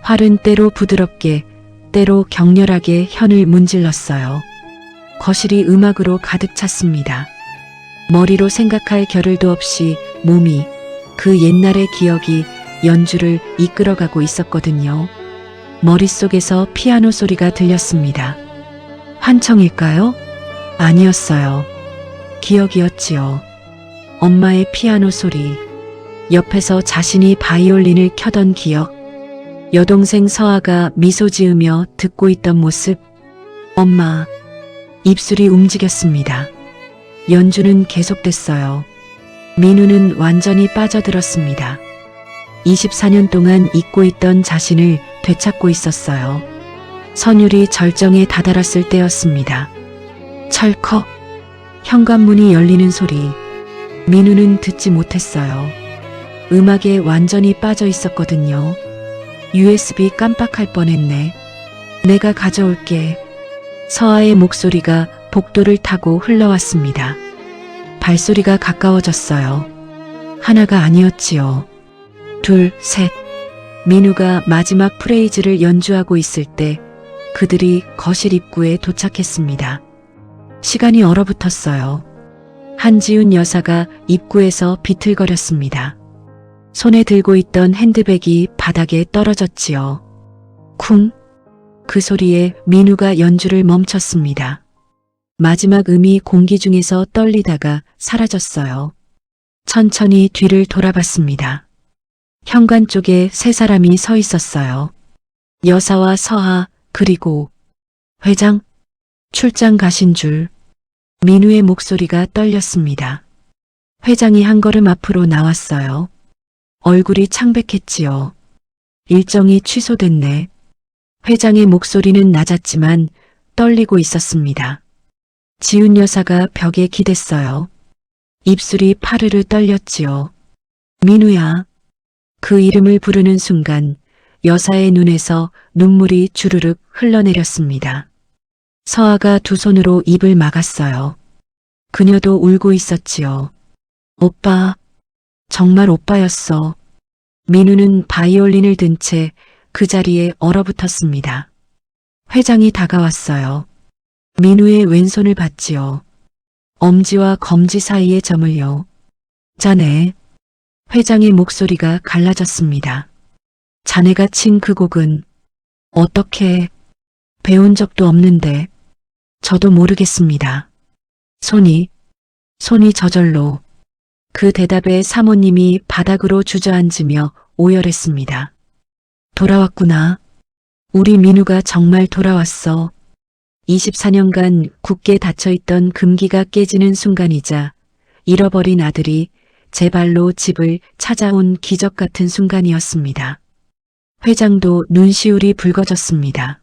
활은 때로 부드럽게, 때로 격렬하게 현을 문질렀어요. 거실이 음악으로 가득 찼습니다. 머리로 생각할 겨를도 없이 몸이, 그 옛날의 기억이 연주를 이끌어가고 있었거든요. 머릿속에서 피아노 소리가 들렸습니다. 환청일까요? 아니었어요. 기억이었지요. 엄마의 피아노 소리, 옆에서 자신이 바이올린을 켜던 기억, 여동생 서아가 미소 지으며 듣고 있던 모습, 엄마, 입술이 움직였습니다. 연주는 계속됐어요. 민우는 완전히 빠져들었습니다. 24년 동안 잊고 있던 자신을 되찾고 있었어요. 선율이 절정에 다다랐을 때였습니다. 철컥, 현관문이 열리는 소리. 민우는 듣지 못했어요. 음악에 완전히 빠져 있었거든요. USB 깜빡할 뻔했네. 내가 가져올게. 서아의 목소리가 복도를 타고 흘러왔습니다. 발소리가 가까워졌어요. 하나가 아니었지요. 둘, 셋. 민우가 마지막 프레이즈를 연주하고 있을 때 그들이 거실 입구에 도착했습니다. 시간이 얼어붙었어요. 한지훈 여사가 입구에서 비틀거렸습니다. 손에 들고 있던 핸드백이 바닥에 떨어졌지요. 쿵! 그 소리에 민우가 연주를 멈췄습니다. 마지막 음이 공기 중에서 떨리다가 사라졌어요. 천천히 뒤를 돌아봤습니다. 현관 쪽에 세 사람이 서 있었어요. 여사와 서하, 그리고 회장, 출장 가신 줄. 민우의 목소리가 떨렸습니다. 회장이 한 걸음 앞으로 나왔어요. 얼굴이 창백했지요. 일정이 취소됐네. 회장의 목소리는 낮았지만 떨리고 있었습니다. 지훈 여사가 벽에 기댔어요. 입술이 파르르 떨렸지요. 민우야. 그 이름을 부르는 순간 여사의 눈에서 눈물이 주르륵 흘러내렸습니다. 서아가 두 손으로 입을 막았어요. 그녀도 울고 있었지요. 오빠, 정말 오빠였어. 민우는 바이올린을 든 채 그 자리에 얼어붙었습니다. 회장이 다가왔어요. 민우의 왼손을 봤지요. 엄지와 검지 사이의 점을요. 자네. 회장의 목소리가 갈라졌습니다. 자네가 친 그 곡은 어떻게 배운 적도 없는데 저도 모르겠습니다. 손이 저절로. 그 대답에 사모님이 바닥으로 주저앉으며 오열했습니다. 돌아왔구나. 우리 민우가 정말 돌아왔어. 24년간 굳게 닫혀있던 금기가 깨지는 순간이자 잃어버린 아들이 제 발로 집을 찾아온 기적 같은 순간이었습니다. 회장도 눈시울이 붉어졌습니다.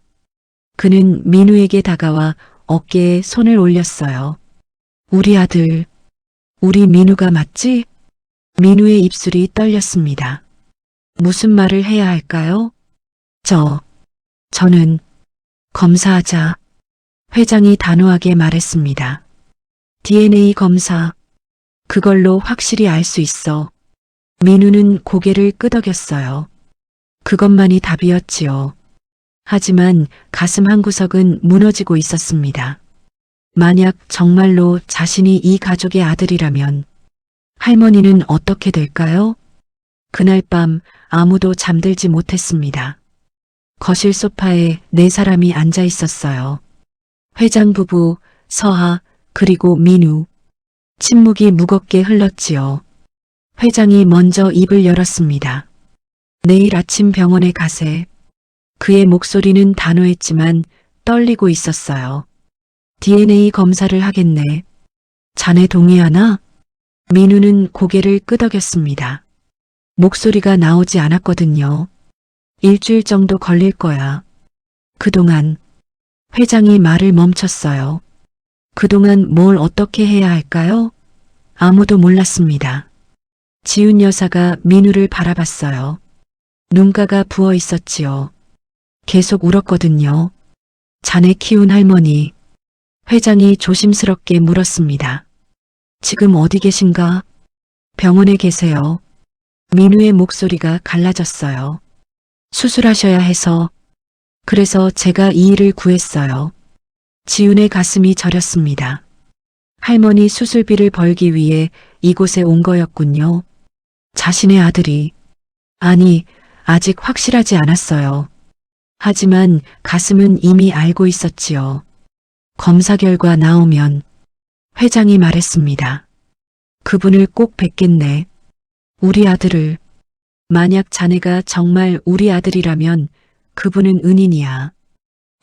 그는 민우에게 다가와 어깨에 손을 올렸어요. 우리 아들, 우리 민우가 맞지? 민우의 입술이 떨렸습니다. 무슨 말을 해야 할까요? 저는 검사하자. 회장이 단호하게 말했습니다. DNA 검사. 그걸로 확실히 알 수 있어. 민우는 고개를 끄덕였어요. 그것만이 답이었지요. 하지만 가슴 한구석은 무너지고 있었습니다. 만약 정말로 자신이 이 가족의 아들이라면 할머니는 어떻게 될까요? 그날 밤 아무도 잠들지 못했습니다. 거실 소파에 네 사람이 앉아 있었어요. 회장 부부, 서하, 그리고 민우. 침묵이 무겁게 흘렀지요. 회장이 먼저 입을 열었습니다. 내일 아침 병원에 가세. 그의 목소리는 단호했지만 떨리고 있었어요. DNA 검사를 하겠네. 자네 동의하나? 민우는 고개를 끄덕였습니다. 목소리가 나오지 않았거든요. 일주일 정도 걸릴 거야. 그동안 회장이 말을 멈췄어요. 그동안 뭘 어떻게 해야 할까요? 아무도 몰랐습니다. 지훈 여사가 민우를 바라봤어요. 눈가가 부어 있었지요. 계속 울었거든요. 자네 키운 할머니. 회장이 조심스럽게 물었습니다. 지금 어디 계신가? 병원에 계세요. 민우의 목소리가 갈라졌어요. 수술하셔야 해서. 그래서 제가 이 일을 구했어요. 지훈의 가슴이 저렸습니다. 할머니 수술비를 벌기 위해 이곳에 온 거였군요. 자신의 아들이. 아니, 아직 확실하지 않았어요. 하지만 가슴은 이미 알고 있었지요. 검사 결과 나오면 회장이 말했습니다. 그분을 꼭 뵙겠네. 우리 아들을. 만약 자네가 정말 우리 아들이라면 그분은 은인이야.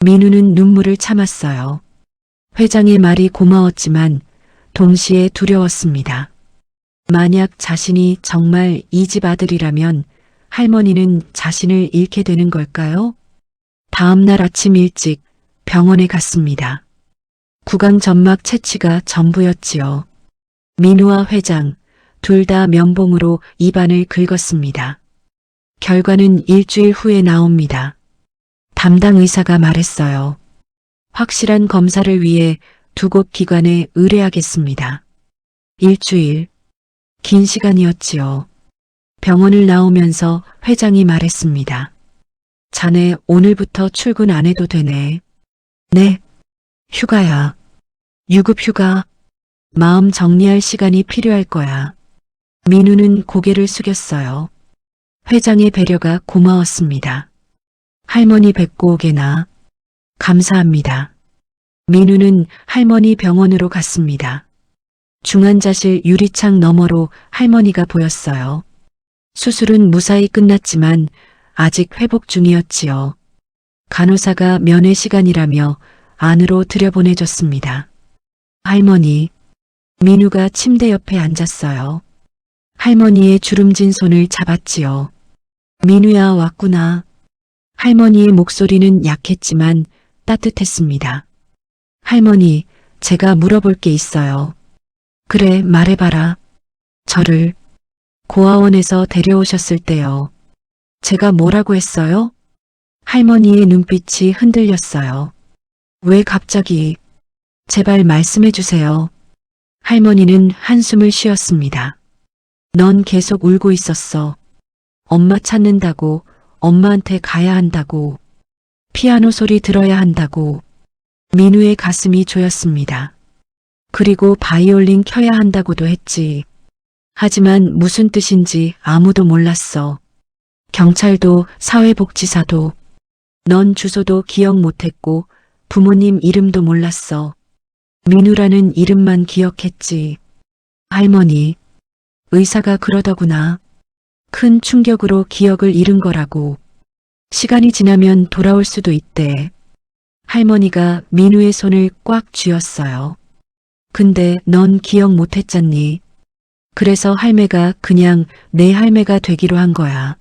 민우는 눈물을 참았어요. 회장의 말이 고마웠지만 동시에 두려웠습니다. 만약 자신이 정말 이 집 아들이라면 할머니는 자신을 잃게 되는 걸까요? 다음 날 아침 일찍 병원에 갔습니다. 구강 점막 채취가 전부였지요. 민우와 회장 둘 다 면봉으로 입안을 긁었습니다. 결과는 일주일 후에 나옵니다. 담당 의사가 말했어요. 확실한 검사를 위해 두 곳 기관에 의뢰하겠습니다. 일주일. 긴 시간이었지요. 병원을 나오면서 회장이 말했습니다. 자네 오늘부터 출근 안 해도 되네. 네. 휴가야. 유급 휴가. 마음 정리할 시간이 필요할 거야. 민우는 고개를 숙였어요. 회장의 배려가 고마웠습니다. 할머니 뵙고 오게나. 감사합니다. 민우는 할머니 병원으로 갔습니다. 중환자실 유리창 너머로 할머니가 보였어요. 수술은 무사히 끝났지만 아직 회복 중이었지요. 간호사가 면회 시간이라며 안으로 들여보내줬습니다. 할머니. 민우가 침대 옆에 앉았어요. 할머니의 주름진 손을 잡았지요. 민우야 왔구나. 할머니의 목소리는 약했지만 따뜻했습니다. 할머니, 제가 물어볼 게 있어요. 그래, 말해봐라. 저를 고아원에서 데려오셨을 때요. 제가 뭐라고 했어요? 할머니의 눈빛이 흔들렸어요. 왜 갑자기? 제발 말씀해 주세요. 할머니는 한숨을 쉬었습니다. 넌 계속 울고 있었어. 엄마 찾는다고, 엄마한테 가야 한다고, 피아노 소리 들어야 한다고. 민우의 가슴이 조였습니다. 그리고 바이올린 켜야 한다고도 했지. 하지만 무슨 뜻인지 아무도 몰랐어. 경찰도 사회복지사도. 넌 주소도 기억 못했고 부모님 이름도 몰랐어. 민우라는 이름만 기억했지. 할머니, 의사가 그러더구나. 큰 충격으로 기억을 잃은 거라고. 시간이 지나면 돌아올 수도 있대. 할머니가 민우의 손을 꽉 쥐었어요. 근데 넌 기억 못했잖니. 그래서 할매가 그냥 내 할매가 되기로 한 거야.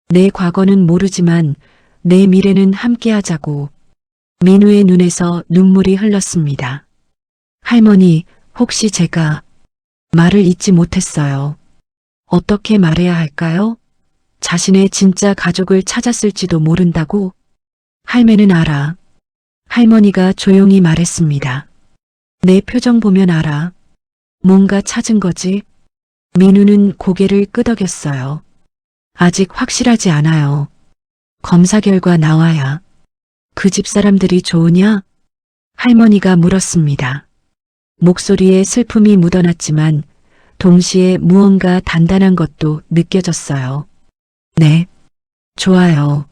내 과거는 모르지만 내 미래는 함께 하자고. 민우의 눈에서 눈물이 흘렀습니다. 할머니, 혹시 제가 말을 잊지 못했어요. 어떻게 말해야 할까요? 자신의 진짜 가족을 찾았을지도 모른다고? 할매는 알아. 할머니가 조용히 말했습니다. 내 표정 보면 알아. 뭔가 찾은 거지? 민우는 고개를 끄덕였어요. 아직 확실하지 않아요. 검사 결과 나와야. 그 집 사람들이 좋으냐? 할머니가 물었습니다. 목소리에 슬픔이 묻어났지만 동시에 무언가 단단한 것도 느껴졌어요. 네. 좋아요.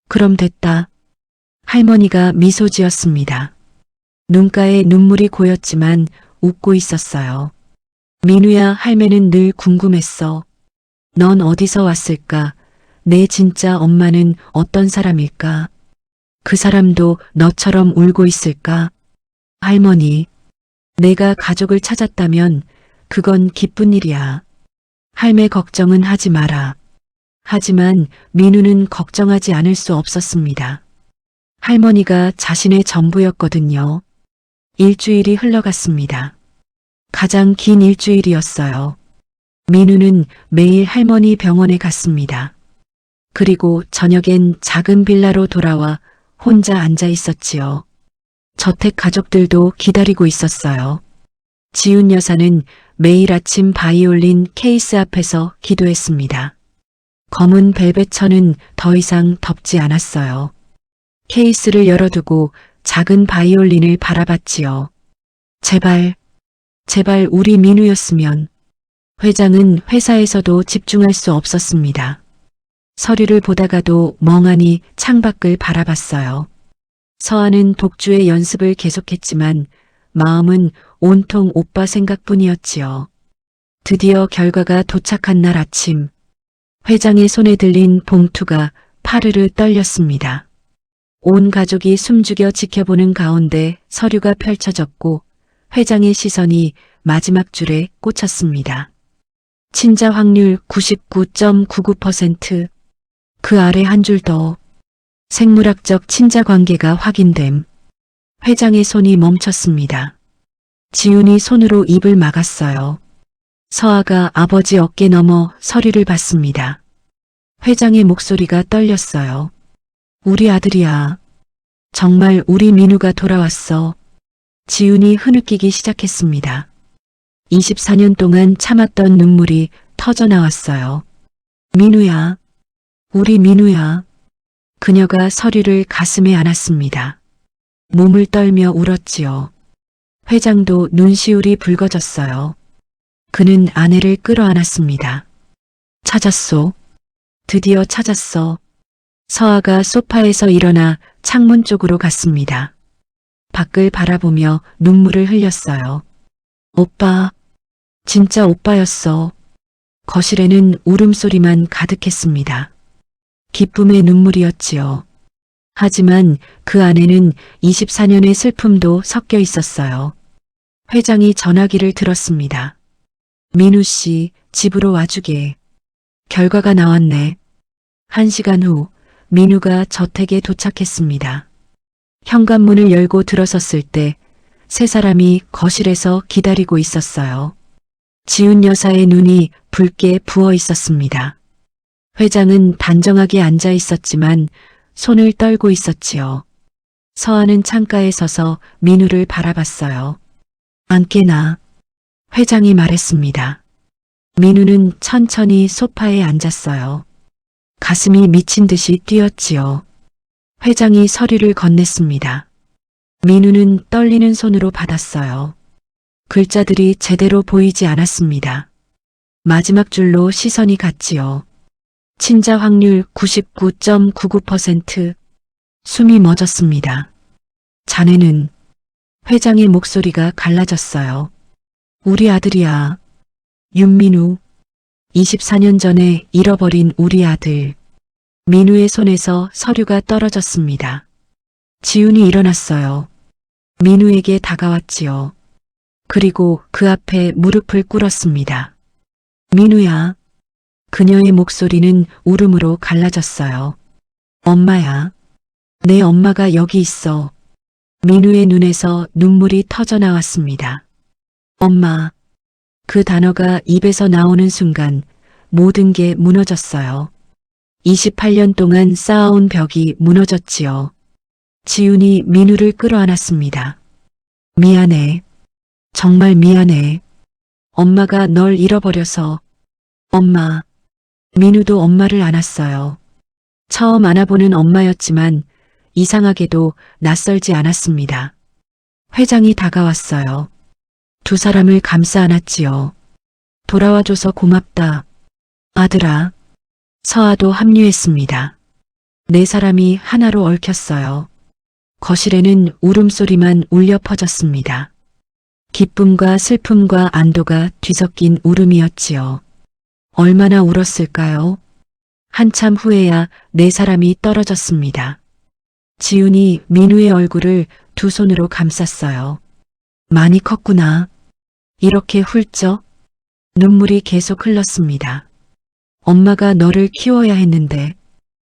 그럼 됐다. 할머니가 미소 지었습니다. 눈가에 눈물이 고였지만 웃고 있었어요. 민우야, 할매는 늘 궁금했어. 넌 어디서 왔을까? 내 진짜 엄마는 어떤 사람일까? 그 사람도 너처럼 울고 있을까? 할머니, 내가 가족을 찾았다면 그건 기쁜 일이야. 할매 걱정은 하지 마라. 하지만 민우는 걱정하지 않을 수 없었습니다. 할머니가 자신의 전부였거든요. 일주일이 흘러갔습니다. 가장 긴 일주일이었어요. 민우는 매일 할머니 병원에 갔습니다. 그리고 저녁엔 작은 빌라로 돌아와 혼자 앉아 있었지요. 저택 가족들도 기다리고 있었어요. 지훈 여사는 매일 아침 바이올린 케이스 앞에서 기도했습니다. 검은 벨벳 천은 더 이상 덥지 않았어요. 케이스를 열어두고 작은 바이올린을 바라봤지요. 제발, 제발 우리 민우였으면. 회장은 회사에서도 집중할 수 없었습니다. 서류를 보다가도 멍하니 창밖을 바라봤어요. 서아는 독주의 연습을 계속했지만 마음은 온통 오빠 생각뿐이었지요. 드디어 결과가 도착한 날 아침, 회장의 손에 들린 봉투가 파르르 떨렸습니다. 온 가족이 숨죽여 지켜보는 가운데 서류가 펼쳐졌고 회장의 시선이 마지막 줄에 꽂혔습니다. 친자 확률 99.99%. 그 아래 한 줄 더. 생물학적 친자 관계가 확인됨. 회장의 손이 멈췄습니다. 지훈이 손으로 입을 막았어요. 서아가 아버지 어깨 너머 서류를 봤습니다. 회장의 목소리가 떨렸어요. 우리 아들이야. 정말 우리 민우가 돌아왔어. 지훈이 흐느끼기 시작했습니다. 24년 동안 참았던 눈물이 터져 나왔어요. 민우야. 우리 민우야. 그녀가 서류를 가슴에 안았습니다. 몸을 떨며 울었지요. 회장도 눈시울이 붉어졌어요. 그는 아내를 끌어안았습니다. 찾았소. 드디어 찾았어. 서아가 소파에서 일어나 창문 쪽으로 갔습니다. 밖을 바라보며 눈물을 흘렸어요. 오빠, 진짜 오빠였어. 거실에는 울음소리만 가득했습니다. 기쁨의 눈물이었지요. 하지만 그 안에는 24년의 슬픔도 섞여 있었어요. 회장이 전화기를 들었습니다. 민우 씨, 집으로 와주게. 결과가 나왔네. 1시간 후 민우가 저택에 도착했습니다. 현관문을 열고 들어섰을 때 세 사람이 거실에서 기다리고 있었어요. 지훈 여사의 눈이 붉게 부어 있었습니다. 회장은 단정하게 앉아 있었지만 손을 떨고 있었지요. 서아는 창가에 서서 민우를 바라봤어요. 앉게나. 회장이 말했습니다. 민우는 천천히 소파에 앉았어요. 가슴이 미친 듯이 뛰었지요. 회장이 서류를 건넸습니다. 민우는 떨리는 손으로 받았어요. 글자들이 제대로 보이지 않았습니다. 마지막 줄로 시선이 갔지요. 친자 확률 99.99%. 숨이 멎었습니다. 자네는. 회장의 목소리가 갈라졌어요. 우리 아들이야. 윤민우. 24년 전에 잃어버린 우리 아들. 민우의 손에서 서류가 떨어졌습니다. 지훈이 일어났어요. 민우에게 다가왔지요. 그리고 그 앞에 무릎을 꿇었습니다. 민우야. 그녀의 목소리는 울음으로 갈라졌어요. 엄마야. 내 엄마가 여기 있어. 민우의 눈에서 눈물이 터져 나왔습니다. 엄마. 그 단어가 입에서 나오는 순간 모든 게 무너졌어요. 28년 동안 쌓아온 벽이 무너졌지요. 지훈이 민우를 끌어안았습니다. 미안해. 정말 미안해. 엄마가 널 잃어버려서. 엄마. 민우도 엄마를 안았어요. 처음 안아보는 엄마였지만 이상하게도 낯설지 않았습니다. 회장이 다가왔어요. 두 사람을 감싸 안았지요. 돌아와줘서 고맙다. 아들아. 서아도 합류했습니다. 네 사람이 하나로 얽혔어요. 거실에는 울음소리만 울려 퍼졌습니다. 기쁨과 슬픔과 안도가 뒤섞인 울음이었지요. 얼마나 울었을까요? 한참 후에야 네 사람이 떨어졌습니다. 지훈이 민우의 얼굴을 두 손으로 감쌌어요. 많이 컸구나. 이렇게 훌쩍 눈물이 계속 흘렀습니다. 엄마가 너를 키워야 했는데,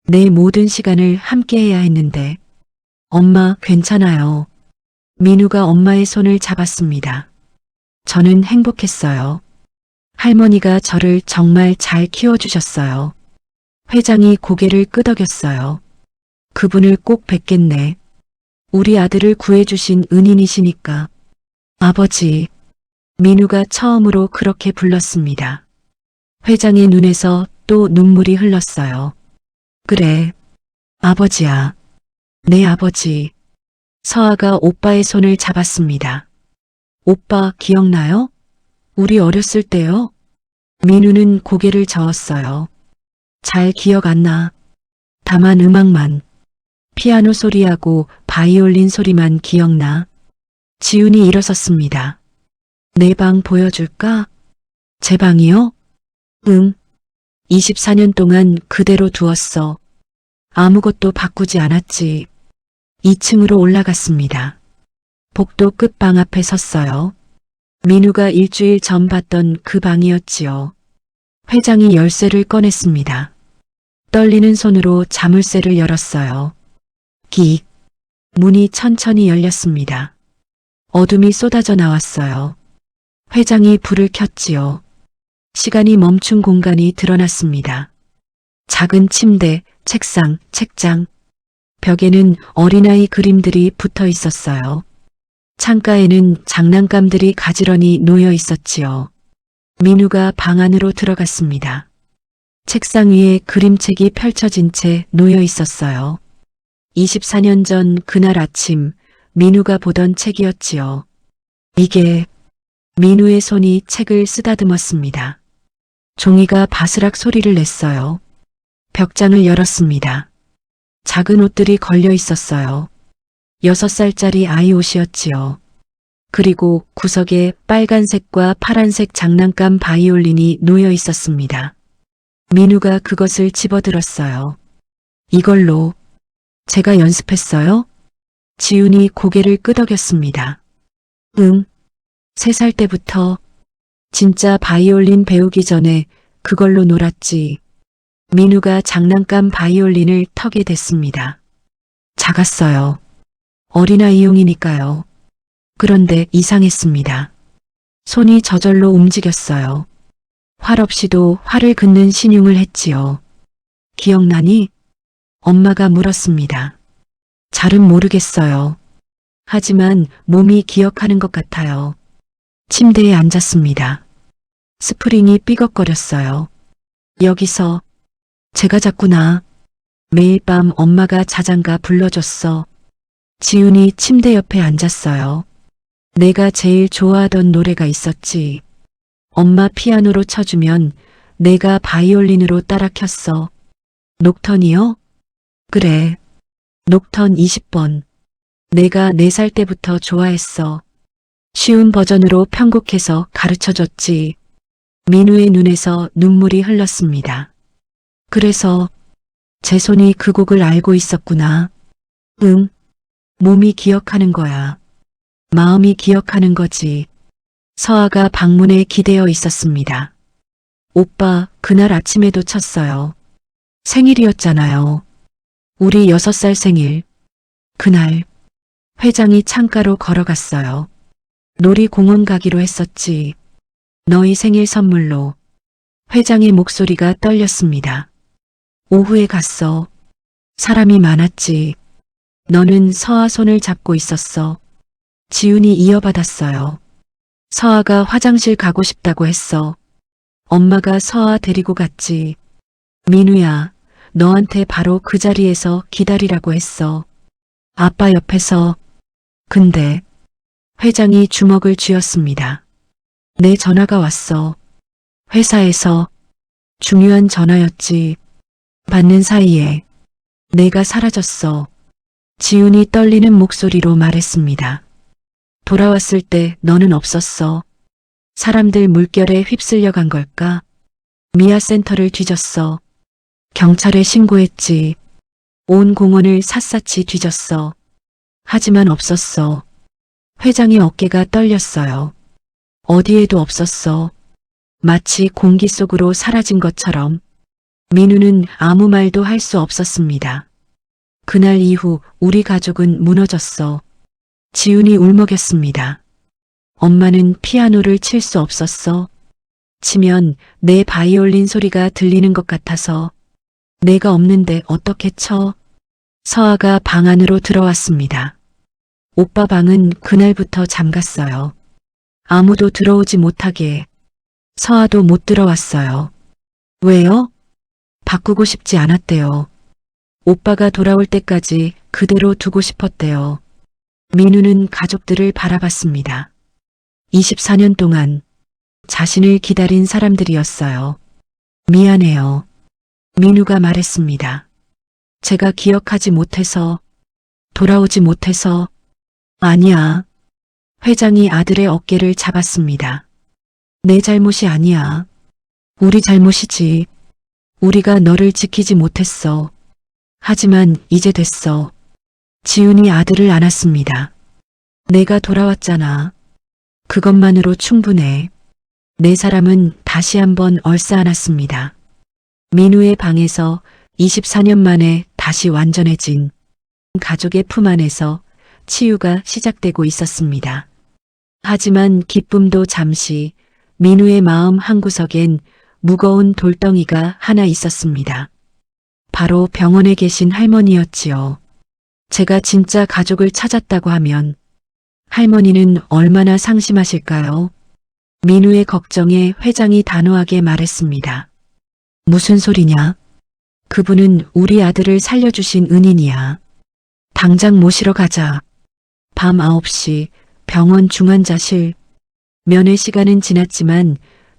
내 모든 시간을 함께해야 했는데, 엄마 괜찮아요. 민우가 엄마의 손을 잡았습니다. 저는 행복했어요. 할머니가 저를 정말 잘 키워주셨어요. 회장이 고개를 끄덕였어요. 그분을 꼭 뵙겠네. 우리 아들을 구해주신 은인이시니까. 아버지. 민우가 처음으로 그렇게 불렀습니다. 회장의 눈에서 또 눈물이 흘렀어요. 그래. 아버지야. 내 아버지. 서아가 오빠의 손을 잡았습니다. 오빠 기억나요? 우리 어렸을 때요? 민우는 고개를 저었어요. 잘 기억 안 나. 다만 음악만. 피아노 소리하고 바이올린 소리만 기억나. 지훈이 일어섰습니다. 내 방 보여줄까? 제 방이요? 응. 24년 동안 그대로 두었어. 아무것도 바꾸지 않았지. 2층으로 올라갔습니다. 복도 끝방 앞에 섰어요. 민우가 일주일 전 봤던 그 방이었지요. 회장이 열쇠를 꺼냈습니다. 떨리는 손으로 자물쇠를 열었어요. 긱. 문이 천천히 열렸습니다. 어둠이 쏟아져 나왔어요. 회장이 불을 켰지요. 시간이 멈춘 공간이 드러났습니다. 작은 침대, 책상, 책장. 벽에는 어린아이 그림들이 붙어 있었어요. 창가에는 장난감들이 가지런히 놓여 있었지요. 민우가 방 안으로 들어갔습니다. 책상 위에 그림책이 펼쳐진 채 놓여 있었어요. 24년 전 그날 아침 민우가 보던 책이었지요. 이게 민우의 손이 책을 쓰다듬었습니다. 종이가 바스락 소리를 냈어요. 벽장을 열었습니다. 작은 옷들이 걸려 있었어요. 6살짜리 아이 옷이었지요. 그리고 구석에 빨간색과 파란색 장난감 바이올린이 놓여 있었습니다. 민우가 그것을 집어들었어요. 이걸로 제가 연습했어요? 지훈이 고개를 끄덕였습니다. 응. 3살 때부터 진짜 바이올린 배우기 전에 그걸로 놀았지. 민우가 장난감 바이올린을 턱에 댔습니다. 작았어요. 어린아이용이니까요. 그런데 이상했습니다. 손이 저절로 움직였어요. 활 없이도 활을 긋는 신용을 했지요. 기억나니? 엄마가 물었습니다. 잘은 모르겠어요. 하지만 몸이 기억하는 것 같아요. 침대에 앉았습니다. 스프링이 삐걱거렸어요. 여기서 제가 잤구나. 매일 밤 엄마가 자장가 불러줬어. 지훈이 침대 옆에 앉았어요. 내가 제일 좋아하던 노래가 있었지. 엄마 피아노로 쳐주면 내가 바이올린으로 따라 켰어. 녹턴이요? 그래. 녹턴 20번. 내가 4살 때부터 좋아했어. 쉬운 버전으로 편곡해서 가르쳐줬지. 민우의 눈에서 눈물이 흘렀습니다. 그래서 제 손이 그 곡을 알고 있었구나. 응. 몸이 기억하는 거야. 마음이 기억하는 거지. 서아가 방문에 기대어 있었습니다. 오빠, 그날 아침에도 쳤어요. 생일이었잖아요. 우리 6살 생일. 그날 회장이 창가로 걸어갔어요. 놀이공원 가기로 했었지. 너희 생일 선물로. 회장의 목소리가 떨렸습니다. 오후에 갔어. 사람이 많았지. 너는 서아 손을 잡고 있었어. 지훈이 이어받았어요. 서아가 화장실 가고 싶다고 했어. 엄마가 서아 데리고 갔지. 민우야, 너한테 바로 그 자리에서 기다리라고 했어. 아빠 옆에서. 근데 회장이 주먹을 쥐었습니다. 내 전화가 왔어. 회사에서. 중요한 전화였지. 받는 사이에 내가 사라졌어. 지훈이 떨리는 목소리로 말했습니다. 돌아왔을 때 너는 없었어. 사람들 물결에 휩쓸려 간 걸까? 미아 센터를 뒤졌어. 경찰에 신고했지. 온 공원을 샅샅이 뒤졌어. 하지만 없었어. 회장의 어깨가 떨렸어요. 어디에도 없었어. 마치 공기 속으로 사라진 것처럼. 민우는 아무 말도 할 수 없었습니다. 그날 이후 우리 가족은 무너졌어. 지훈이 울먹였습니다. 엄마는 피아노를 칠 수 없었어. 치면 내 바이올린 소리가 들리는 것 같아서. 내가 없는데 어떻게 쳐? 서아가 방 안으로 들어왔습니다. 오빠 방은 그날부터 잠갔어요. 아무도 들어오지 못하게. 서아도 못 들어왔어요. 왜요? 바꾸고 싶지 않았대요. 오빠가 돌아올 때까지 그대로 두고 싶었대요. 민우는 가족들을 바라봤습니다. 24년 동안 자신을 기다린 사람들이었어요. 미안해요. 민우가 말했습니다. 제가 기억하지 못해서, 돌아오지 못해서. 아니야. 회장이 아들의 어깨를 잡았습니다. 내 잘못이 아니야. 우리 잘못이지. 우리가 너를 지키지 못했어. 하지만 이제 됐어. 지훈이 아들을 안았습니다. 내가 돌아왔잖아. 그것만으로 충분해. 내 사람은 다시 한번 얼싸안았습니다. 민우의 방에서 24년 만에 다시 완전해진 가족의 품 안에서 치유가 시작되고 있었습니다. 하지만 기쁨도 잠시, 민우의 마음 한구석엔 무거운 돌덩이가 하나 있었습니다. 바로 병원에 계신 할머니였지요. 제가 진짜 가족을 찾았다고 하면 할머니는 얼마나 상심하실까요? 민우의 걱정에 회장이 단호하게 말했습니다. 무슨 소리냐? 그분은 우리 아들을 살려주신 은인이야. 당장 모시러 가자. 밤 9시 병원 중환자실. 면회 시간은 지났지만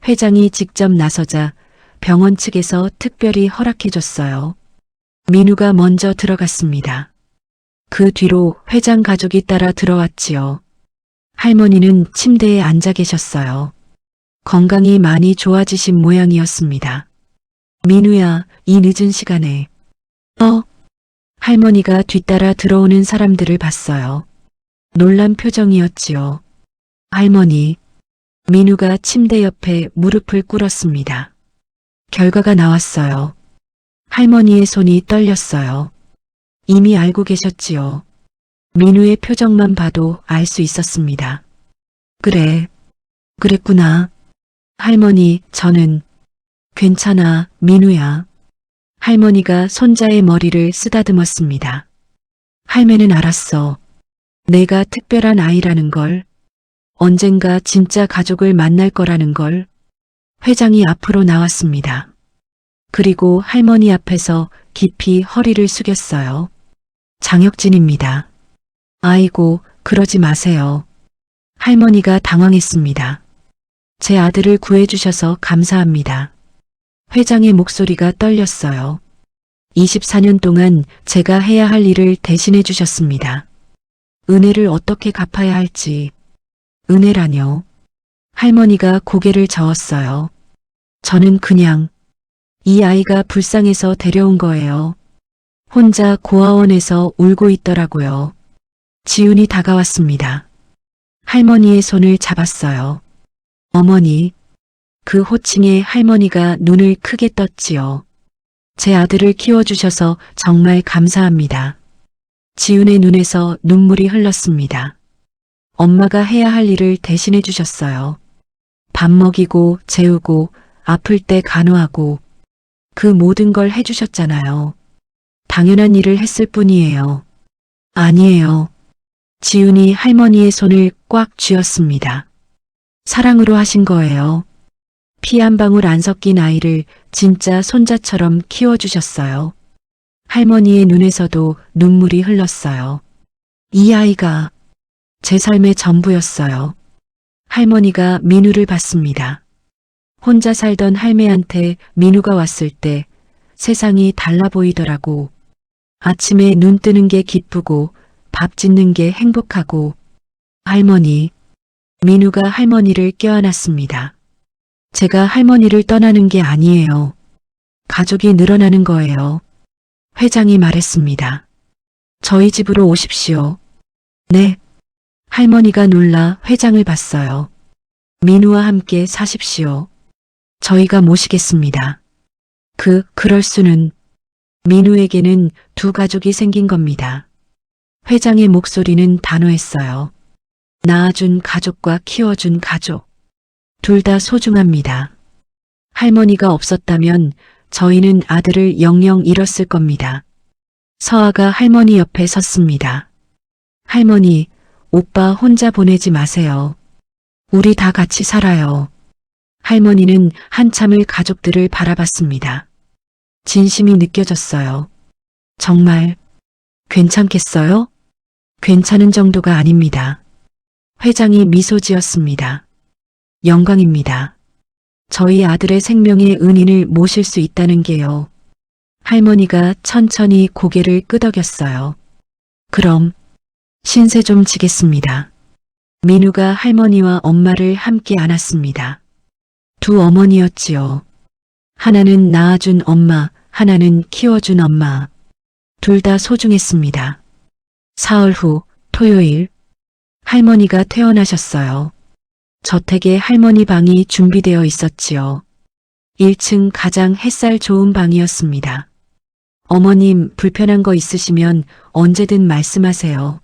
회장이 직접 나서자 병원 측에서 특별히 허락해줬어요. 민우가 먼저 들어갔습니다. 그 뒤로 회장 가족이 따라 들어왔지요. 할머니는 침대에 앉아 계셨어요. 건강이 많이 좋아지신 모양이었습니다. 민우야, 이 늦은 시간에. 할머니가 뒤따라 들어오는 사람들을 봤어요. 놀란 표정이었지요. 할머니. 민우가 침대 옆에 무릎을 꿇었습니다. 결과가 나왔어요. 할머니의 손이 떨렸어요. 이미 알고 계셨지요. 민우의 표정만 봐도 알 수 있었습니다. 그래. 그랬구나. 할머니, 저는 괜찮아, 민우야. 할머니가 손자의 머리를 쓰다듬었습니다. 할매는 알았어. 내가 특별한 아이라는 걸. 언젠가 진짜 가족을 만날 거라는 걸. 회장이 앞으로 나왔습니다. 그리고 할머니 앞에서 깊이 허리를 숙였어요. 장혁진입니다. 아이고, 그러지 마세요. 할머니가 당황했습니다. 제 아들을 구해주셔서 감사합니다. 회장의 목소리가 떨렸어요. 24년 동안 제가 해야 할 일을 대신해 주셨습니다. 은혜를 어떻게 갚아야 할지. 은혜라뇨. 할머니가 고개를 저었어요. 저는 그냥 이 아이가 불쌍해서 데려온 거예요. 혼자 고아원에서 울고 있더라고요. 지훈이 다가왔습니다. 할머니의 손을 잡았어요. 어머니. 그 호칭에 할머니가 눈을 크게 떴지요. 제 아들을 키워주셔서 정말 감사합니다. 지훈의 눈에서 눈물이 흘렀습니다. 엄마가 해야 할 일을 대신해 주셨어요. 밥 먹이고 재우고 아플 때 간호하고 그 모든 걸 해주셨잖아요. 당연한 일을 했을 뿐이에요. 아니에요. 지훈이 할머니의 손을 꽉 쥐었습니다. 사랑으로 하신 거예요. 피 한 방울 안 섞인 아이를 진짜 손자처럼 키워주셨어요. 할머니의 눈에서도 눈물이 흘렀어요. 이 아이가 제 삶의 전부였어요. 할머니가 민우를 봤습니다. 혼자 살던 할매한테 민우가 왔을 때 세상이 달라 보이더라고. 아침에 눈 뜨는 게 기쁘고 밥 짓는 게 행복하고 할머니, 민우가 할머니를 껴안았습니다. 제가 할머니를 떠나는 게 아니에요. 가족이 늘어나는 거예요. 회장이 말했습니다. 저희 집으로 오십시오. 네. 할머니가 놀라 회장을 봤어요. 민우와 함께 사십시오. 저희가 모시겠습니다. 그럴 수는. 민우에게는 두 가족이 생긴 겁니다. 회장의 목소리는 단호했어요. 낳아준 가족과 키워준 가족. 둘 다 소중합니다. 할머니가 없었다면 저희는 아들을 영영 잃었을 겁니다. 서아가 할머니 옆에 섰습니다. 할머니, 오빠 혼자 보내지 마세요. 우리 다 같이 살아요. 할머니는 한참을 가족들을 바라봤습니다. 진심이 느껴졌어요. 정말 괜찮겠어요? 괜찮은 정도가 아닙니다. 회장이 미소 지었습니다. 영광입니다. 저희 아들의 생명의 은인을 모실 수 있다는 게요. 할머니가 천천히 고개를 끄덕였어요. 그럼 신세 좀 지겠습니다. 민우가 할머니와 엄마를 함께 안았습니다. 두 어머니였지요. 하나는 낳아준 엄마, 하나는 키워준 엄마. 둘 다 소중했습니다. 사흘 후 토요일 할머니가 퇴원하셨어요. 저택에 할머니 방이 준비되어 있었지요. 1층 가장 햇살 좋은 방이었습니다. 어머님 불편한 거 있으시면 언제든 말씀하세요.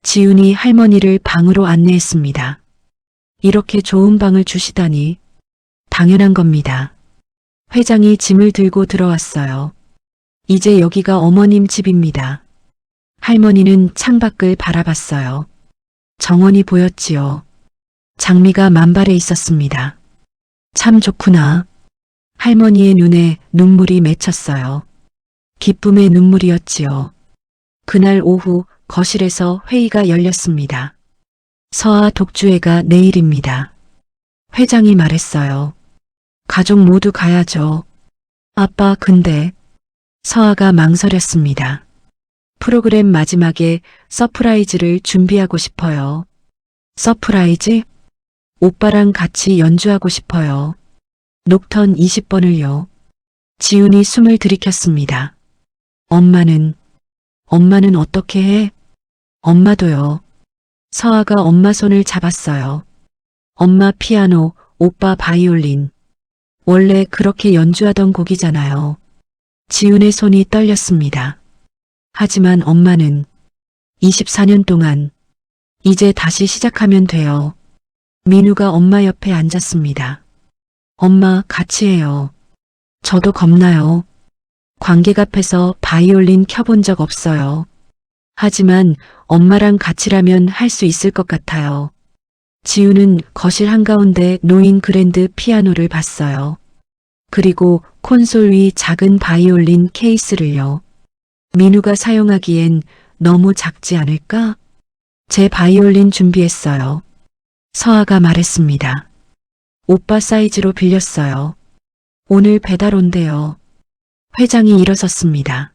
지훈이 할머니를 방으로 안내했습니다. 이렇게 좋은 방을 주시다니 당연한 겁니다. 회장이 짐을 들고 들어왔어요. 이제 여기가 어머님 집입니다. 할머니는 창밖을 바라봤어요. 정원이 보였지요. 장미가 만발해 있었습니다. 참 좋구나. 할머니의 눈에 눈물이 맺혔어요. 기쁨의 눈물이었지요. 그날 오후 거실에서 회의가 열렸습니다. 서아 독주회가 내일입니다. 회장이 말했어요. 가족 모두 가야죠. 아빠, 근데 서아가 망설였습니다. 프로그램 마지막에 서프라이즈를 준비하고 싶어요. 서프라이즈? 오빠랑 같이 연주하고 싶어요. 녹턴 20번을요. 지훈이 숨을 들이켰습니다. 엄마는 어떻게 해? 엄마도요. 서아가 엄마 손을 잡았어요. 엄마 피아노, 오빠 바이올린. 원래 그렇게 연주하던 곡이잖아요. 지훈의 손이 떨렸습니다. 하지만 엄마는 24년 동안 이제 다시 시작하면 돼요. 민우가 엄마 옆에 앉았습니다. 엄마 같이 해요. 저도 겁나요. 관객 앞에서 바이올린 켜본 적 없어요. 하지만 엄마랑 같이라면 할 수 있을 것 같아요. 지우는 거실 한가운데 놓인 그랜드 피아노를 봤어요. 그리고 콘솔 위 작은 바이올린 케이스를요. 민우가 사용하기엔 너무 작지 않을까? 제 바이올린 준비했어요. 서아가 말했습니다. 오빠 사이즈로 빌렸어요. 오늘 배달 온대요. 회장이 일어섰습니다.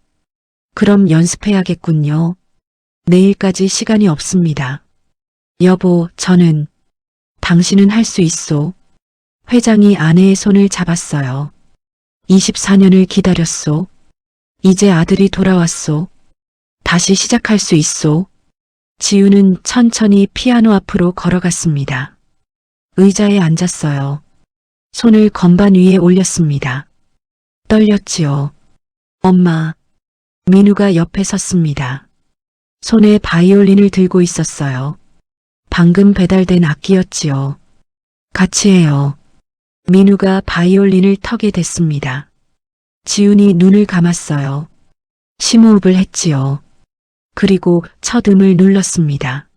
그럼 연습해야겠군요. 내일까지 시간이 없습니다. 여보, 당신은 할 수 있소. 회장이 아내의 손을 잡았어요. 24년을 기다렸소. 이제 아들이 돌아왔소. 다시 시작할 수 있소. 지우는 천천히 피아노 앞으로 걸어갔습니다. 의자에 앉았어요. 손을 건반 위에 올렸습니다. 떨렸지요. 엄마. 민우가 옆에 섰습니다. 손에 바이올린을 들고 있었어요. 방금 배달된 악기였지요. 같이 해요. 민우가 바이올린을 턱에 댔습니다. 지훈이 눈을 감았어요. 심호흡을 했지요. 그리고 첫 음을 눌렀습니다.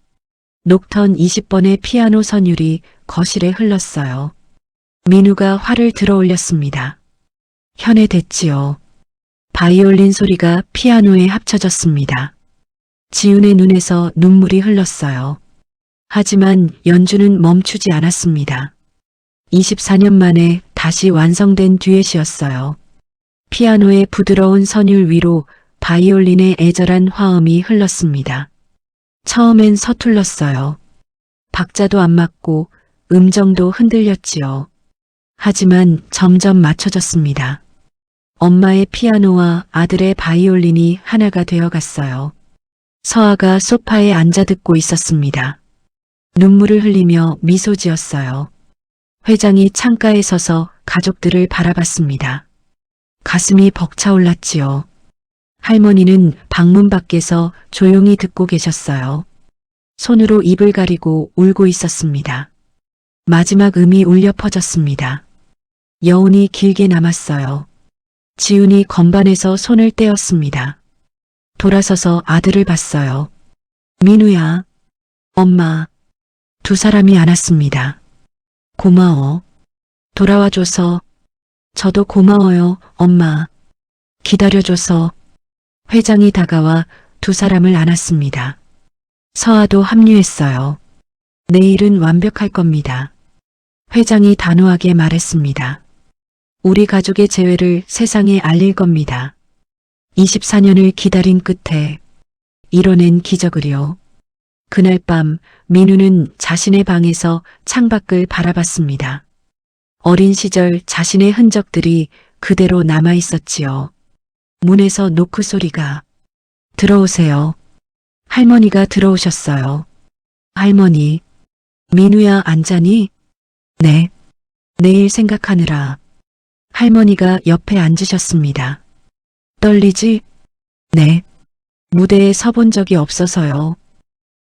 녹턴 20번의 피아노 선율이 거실에 흘렀어요. 민우가 활을 들어 올렸습니다. 현해됐지요. 바이올린 소리가 피아노에 합쳐졌습니다. 지훈의 눈에서 눈물이 흘렀어요. 하지만 연주는 멈추지 않았습니다. 24년 만에 다시 완성된 듀엣이었어요. 피아노의 부드러운 선율 위로 바이올린의 애절한 화음이 흘렀습니다. 처음엔 서툴렀어요. 박자도 안 맞고 음정도 흔들렸지요. 하지만 점점 맞춰졌습니다. 엄마의 피아노와 아들의 바이올린이 하나가 되어갔어요. 서아가 소파에 앉아 듣고 있었습니다. 눈물을 흘리며 미소 지었어요. 회장이 창가에 서서 가족들을 바라봤습니다. 가슴이 벅차올랐지요. 할머니는 방문 밖에서 조용히 듣고 계셨어요. 손으로 입을 가리고 울고 있었습니다. 마지막 음이 울려 퍼졌습니다. 여운이 길게 남았어요. 지훈이 건반에서 손을 떼었습니다. 돌아서서 아들을 봤어요. 민우야, 엄마. 두 사람이 안았습니다. 고마워. 돌아와줘서. 저도 고마워요, 엄마. 기다려줘서. 회장이 다가와 두 사람을 안았습니다. 서아도 합류했어요. 내일은 완벽할 겁니다. 회장이 단호하게 말했습니다. 우리 가족의 재회를 세상에 알릴 겁니다. 24년을 기다린 끝에 이뤄낸 기적을요. 그날 밤 민우는 자신의 방에서 창밖을 바라봤습니다. 어린 시절 자신의 흔적들이 그대로 남아 있었지요. 문에서 노크 소리가. 들어오세요. 할머니가 들어오셨어요. 할머니, 민우야 안 자니? 네. 내일 생각하느라. 할머니가 옆에 앉으셨습니다. 떨리지? 네. 무대에 서본 적이 없어서요.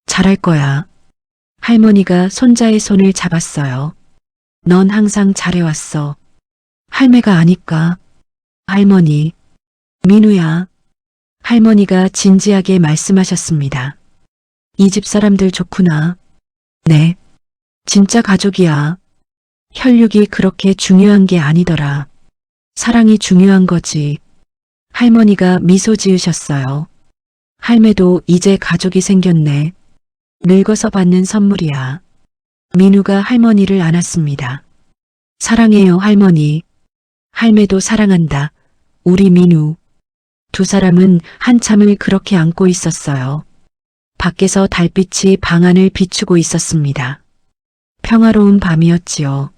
잘할 거야. 할머니가 손자의 손을 잡았어요. 넌 항상 잘해왔어. 할매가 아니까. 할머니. 민우야. 할머니가 진지하게 말씀하셨습니다. 이 집 사람들 좋구나. 네. 진짜 가족이야. 혈육이 그렇게 중요한 게 아니더라. 사랑이 중요한 거지. 할머니가 미소 지으셨어요. 할매도 이제 가족이 생겼네. 늙어서 받는 선물이야. 민우가 할머니를 안았습니다. 사랑해요, 할머니. 할매도 사랑한다. 우리 민우. 두 사람은 한참을 그렇게 안고 있었어요. 밖에서 달빛이 방 안을 비추고 있었습니다. 평화로운 밤이었지요.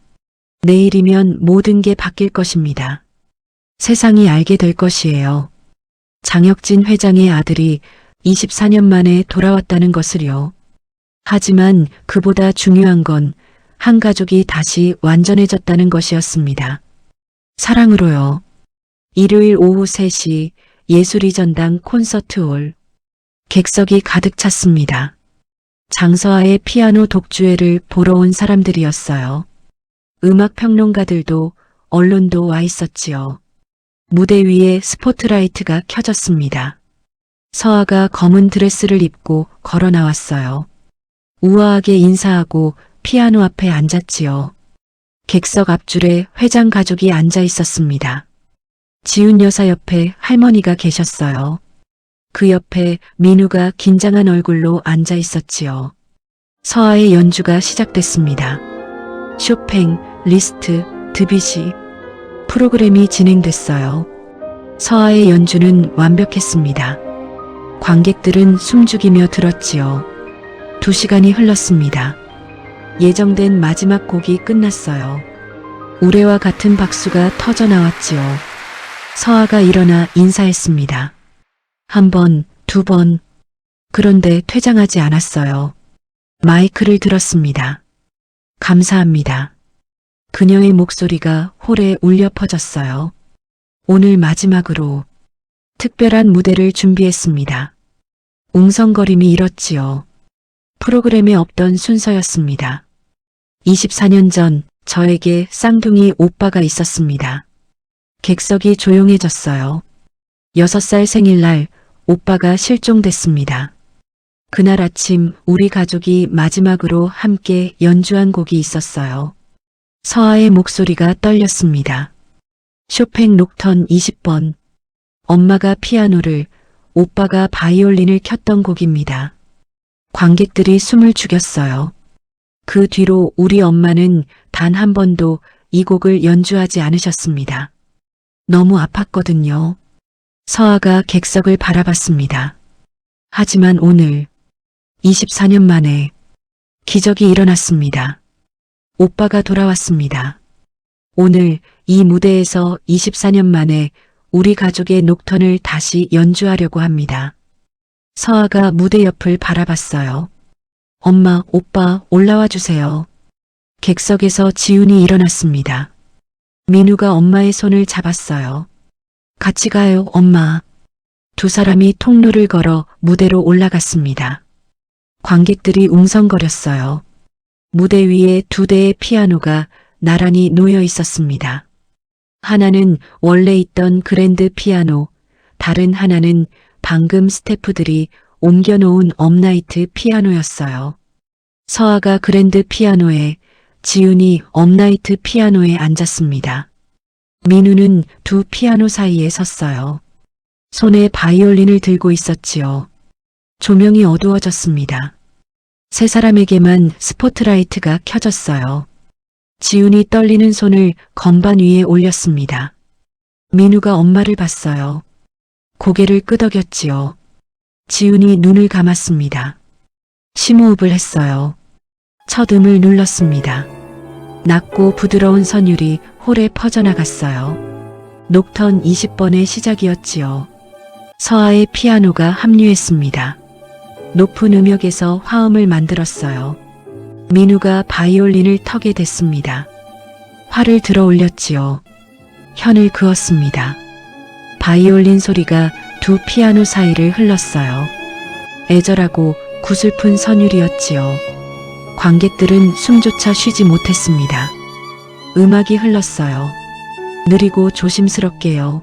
내일이면 모든 게 바뀔 것입니다. 세상이 알게 될 것이에요. 장혁진 회장의 아들이 24년 만에 돌아왔다는 것을요. 하지만 그보다 중요한 건 한 가족이 다시 완전해졌다는 것이었습니다. 사랑으로요. 일요일 오후 3시 예술의 전당 콘서트홀. 객석이 가득 찼습니다. 장서아의 피아노 독주회를 보러 온 사람들이었어요. 음악 평론가들도 언론도 와 있었지요. 무대 위에 스포트라이트가 켜졌습니다. 서아가 검은 드레스를 입고 걸어 나왔어요. 우아하게 인사하고 피아노 앞에 앉았지요. 객석 앞줄에 회장 가족이 앉아 있었습니다. 지훈 여사 옆에 할머니가 계셨어요. 그 옆에 민우가 긴장한 얼굴로 앉아 있었지요. 서아의 연주가 시작됐습니다. 쇼팽, 리스트, 드뷔시. 프로그램이 진행됐어요. 서아의 연주는 완벽했습니다. 관객들은 숨죽이며 들었지요. 2시간이 흘렀습니다. 예정된 마지막 곡이 끝났어요. 우레와 같은 박수가 터져 나왔지요. 서아가 일어나 인사했습니다. 1번, 2번. 그런데 퇴장하지 않았어요. 마이크를 들었습니다. 감사합니다. 그녀의 목소리가 홀에 울려 퍼졌어요. 오늘 마지막으로 특별한 무대를 준비했습니다. 웅성거림이 일었지요. 프로그램에 없던 순서였습니다. 24년 전 저에게 쌍둥이 오빠가 있었습니다. 객석이 조용해졌어요. 6살 생일날 오빠가 실종됐습니다. 그날 아침 우리 가족이 마지막으로 함께 연주한 곡이 있었어요. 서아의 목소리가 떨렸습니다. 쇼팽 녹턴 20번. 엄마가 피아노를, 오빠가 바이올린을 켰던 곡입니다. 관객들이 숨을 죽였어요. 그 뒤로 우리 엄마는 단 한 번도 이 곡을 연주하지 않으셨습니다. 너무 아팠거든요. 서아가 객석을 바라봤습니다. 하지만 오늘 24년 만에 기적이 일어났습니다. 오빠가 돌아왔습니다. 오늘 이 무대에서 24년 만에 우리 가족의 녹턴을 다시 연주하려고 합니다. 서아가 무대 옆을 바라봤어요. 엄마, 오빠 올라와 주세요. 객석에서 지훈이 일어났습니다. 민우가 엄마의 손을 잡았어요. 같이 가요, 엄마. 두 사람이 통로를 걸어 무대로 올라갔습니다. 관객들이 웅성거렸어요. 무대 위에 두 대의 피아노가 나란히 놓여 있었습니다. 하나는 원래 있던 그랜드 피아노, 다른 하나는 방금 스태프들이 옮겨놓은 업나이트 피아노였어요. 서아가 그랜드 피아노에, 지훈이 업나이트 피아노에 앉았습니다. 민우는 두 피아노 사이에 섰어요. 손에 바이올린을 들고 있었지요. 조명이 어두워졌습니다. 세 사람에게만 스포트라이트가 켜졌어요. 지훈이 떨리는 손을 건반 위에 올렸습니다. 민우가 엄마를 봤어요. 고개를 끄덕였지요. 지훈이 눈을 감았습니다. 심호흡을 했어요. 첫 음을 눌렀습니다. 낮고 부드러운 선율이 홀에 퍼져나갔어요. 녹턴 20번의 시작이었지요. 서아의 피아노가 합류했습니다. 높은 음역에서 화음을 만들었어요. 민우가 바이올린을 턱에 댔습니다. 활을 들어 올렸지요. 현을 그었습니다. 바이올린 소리가 두 피아노 사이를 흘렀어요. 애절하고 구슬픈 선율이었지요. 관객들은 숨조차 쉬지 못했습니다. 음악이 흘렀어요. 느리고 조심스럽게요.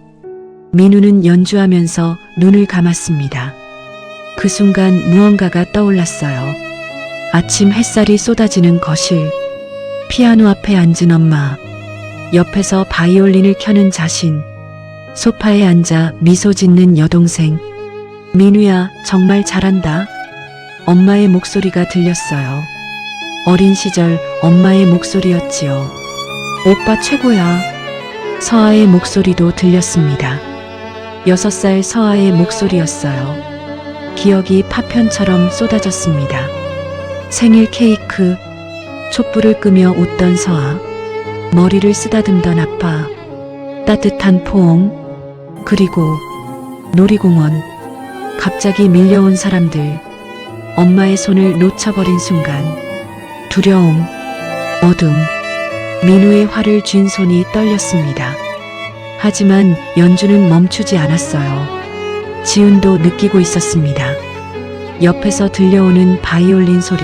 민우는 연주하면서 눈을 감았습니다. 그 순간 무언가가 떠올랐어요. 아침 햇살이 쏟아지는 거실, 피아노 앞에 앉은 엄마, 옆에서 바이올린을 켜는 자신, 소파에 앉아 미소 짓는 여동생. 민우야, 정말 잘한다. 엄마의 목소리가 들렸어요. 어린 시절 엄마의 목소리였지요. 오빠 최고야. 서아의 목소리도 들렸습니다. 6살 서아의 목소리였어요. 기억이 파편처럼 쏟아졌습니다. 생일 케이크, 촛불을 끄며 웃던 서아, 머리를 쓰다듬던 아빠, 따뜻한 포옹, 그리고 놀이공원, 갑자기 밀려온 사람들, 엄마의 손을 놓쳐버린 순간, 두려움, 어둠, 민우의 활을 쥔 손이 떨렸습니다. 하지만 연주는 멈추지 않았어요. 지훈도 느끼고 있었습니다. 옆에서 들려오는 바이올린 소리,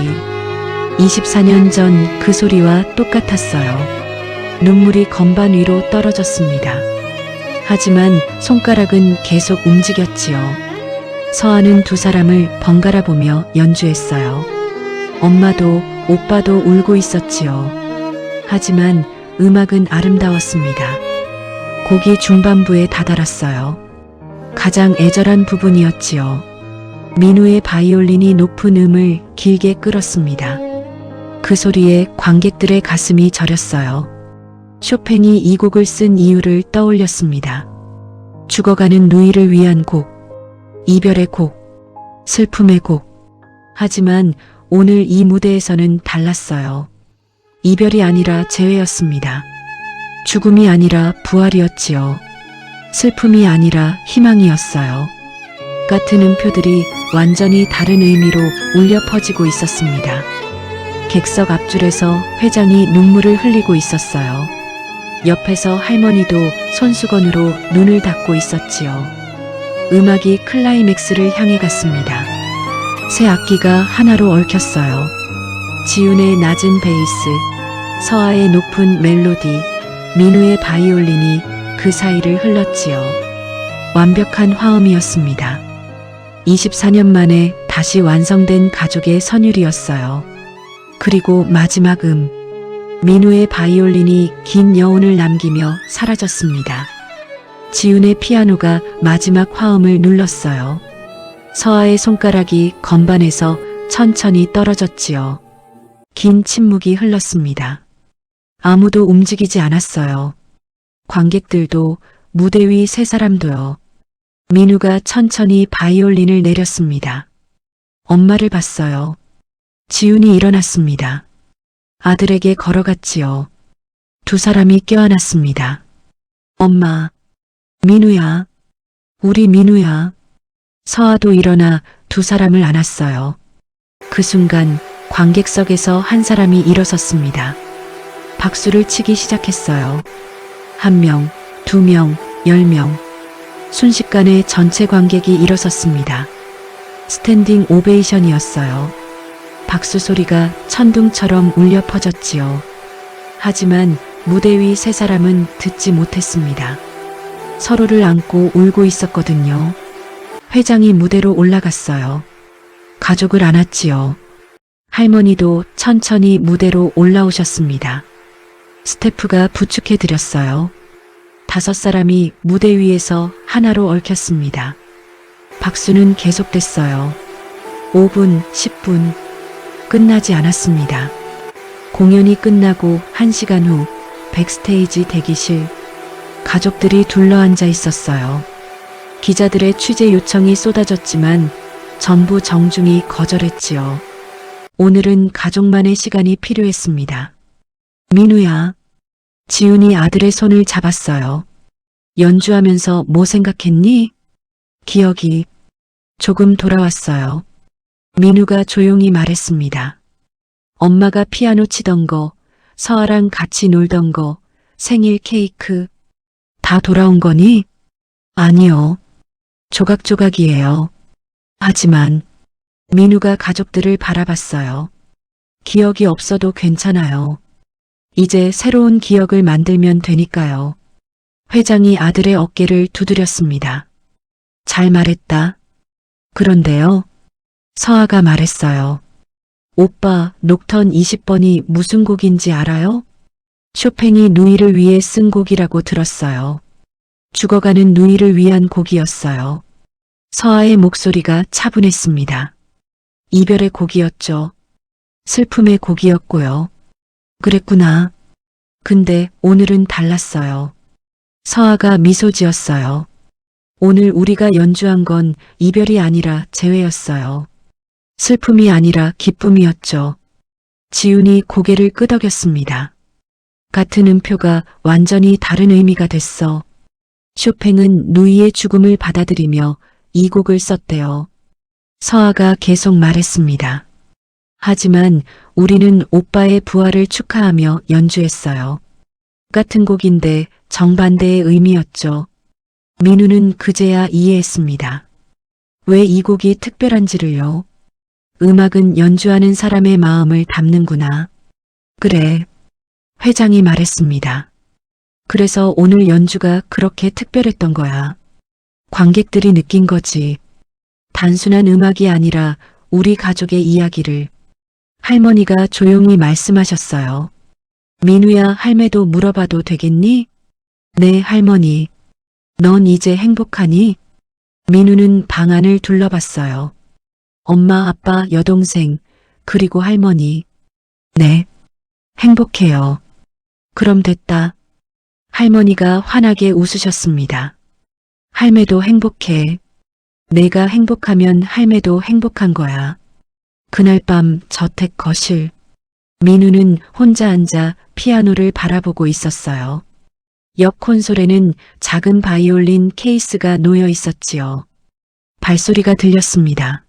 24년 전 그 소리와 똑같았어요. 눈물이 건반 위로 떨어졌습니다. 하지만 손가락은 계속 움직였지요. 서아는 두 사람을 번갈아 보며 연주했어요. 엄마도 오빠도 울고 있었지요. 하지만 음악은 아름다웠습니다. 곡이 중반부에 다다랐어요. 가장 애절한 부분이었지요. 민우의 바이올린이 높은 음을 길게 끌었습니다. 그 소리에 관객들의 가슴이 저렸어요. 쇼팽이 이 곡을 쓴 이유를 떠올렸습니다. 죽어가는 루이를 위한 곡, 이별의 곡, 슬픔의 곡. 하지만 오늘 이 무대에서는 달랐어요. 이별이 아니라 재회였습니다. 죽음이 아니라 부활이었지요. 슬픔이 아니라 희망이었어요. 같은 음표들이 완전히 다른 의미로 울려 퍼지고 있었습니다. 객석 앞줄에서 회장이 눈물을 흘리고 있었어요. 옆에서 할머니도 손수건으로 눈을 닦고 있었지요. 음악이 클라이맥스를 향해 갔습니다. 새 악기가 하나로 얽혔어요. 지훈의 낮은 베이스, 서아의 높은 멜로디, 민우의 바이올린이 그 사이를 흘렀지요. 완벽한 화음이었습니다. 24년 만에 다시 완성된 가족의 선율이었어요. 그리고 마지막 민우의 바이올린이 긴 여운을 남기며 사라졌습니다. 지훈의 피아노가 마지막 화음을 눌렀어요. 서아의 손가락이 건반에서 천천히 떨어졌지요. 긴 침묵이 흘렀습니다. 아무도 움직이지 않았어요. 관객들도, 무대 위 세 사람도요. 민우가 천천히 바이올린을 내렸습니다. 엄마를 봤어요. 지훈이 일어났습니다. 아들에게 걸어갔지요. 두 사람이 껴안았습니다. 엄마, 민우야, 우리 민우야. 서아도 일어나 두 사람을 안았어요. 그 순간 관객석에서 한 사람이 일어섰습니다. 박수를 치기 시작했어요. 1명, 2명, 10명. 순식간에 전체 관객이 일어섰습니다. 스탠딩 오베이션이었어요. 박수 소리가 천둥처럼 울려 퍼졌지요. 하지만 무대 위 세 사람은 듣지 못했습니다. 서로를 안고 울고 있었거든요. 회장이 무대로 올라갔어요. 가족을 안았지요. 할머니도 천천히 무대로 올라오셨습니다. 스태프가 부축해 드렸어요. 5사람이 무대 위에서 하나로 얽혔습니다. 박수는 계속됐어요. 5분, 10분. 끝나지 않았습니다. 공연이 끝나고 1시간 후 백스테이지 대기실. 가족들이 둘러앉아 있었어요. 기자들의 취재 요청이 쏟아졌지만 전부 정중히 거절했지요. 오늘은 가족만의 시간이 필요했습니다. 민우야. 지훈이 아들의 손을 잡았어요. 연주하면서 뭐 생각했니? 기억이 조금 돌아왔어요. 민우가 조용히 말했습니다. 엄마가 피아노 치던 거, 서아랑 같이 놀던 거, 생일 케이크, 다 돌아온 거니? 아니요. 조각조각이에요. 하지만 민우가 가족들을 바라봤어요. 기억이 없어도 괜찮아요. 이제 새로운 기억을 만들면 되니까요. 회장이 아들의 어깨를 두드렸습니다. 잘 말했다. 그런데요. 서아가 말했어요. 오빠, 녹턴 20번이 무슨 곡인지 알아요? 쇼팽이 누이를 위해 쓴 곡이라고 들었어요. 죽어가는 누이를 위한 곡이었어요. 서아의 목소리가 차분했습니다. 이별의 곡이었죠. 슬픔의 곡이었고요. 그랬구나. 근데 오늘은 달랐어요. 서아가 미소 지었어요. 오늘 우리가 연주한 건 이별이 아니라 재회였어요. 슬픔이 아니라 기쁨이었죠. 지훈이 고개를 끄덕였습니다. 같은 음표가 완전히 다른 의미가 됐어. 쇼팽은 누이의 죽음을 받아들이며 이 곡을 썼대요. 서아가 계속 말했습니다. 하지만 우리는 오빠의 부활을 축하하며 연주했어요. 같은 곡인데 정반대의 의미였죠. 민우는 그제야 이해했습니다. 왜 이 곡이 특별한지를요. 음악은 연주하는 사람의 마음을 담는구나. 그래. 회장이 말했습니다. 그래서 오늘 연주가 그렇게 특별했던 거야. 관객들이 느낀 거지. 단순한 음악이 아니라 우리 가족의 이야기를. 할머니가 조용히 말씀하셨어요. 민우야, 할매도 물어봐도 되겠니? 네, 할머니. 넌 이제 행복하니? 민우는 방 안을 둘러봤어요. 엄마, 아빠, 여동생, 그리고 할머니. 네, 행복해요. 그럼 됐다. 할머니가 환하게 웃으셨습니다. 할매도 행복해. 내가 행복하면 할매도 행복한 거야. 그날 밤 저택 거실. 민우는 혼자 앉아 피아노를 바라보고 있었어요. 옆 콘솔에는 작은 바이올린 케이스가 놓여 있었지요. 발소리가 들렸습니다.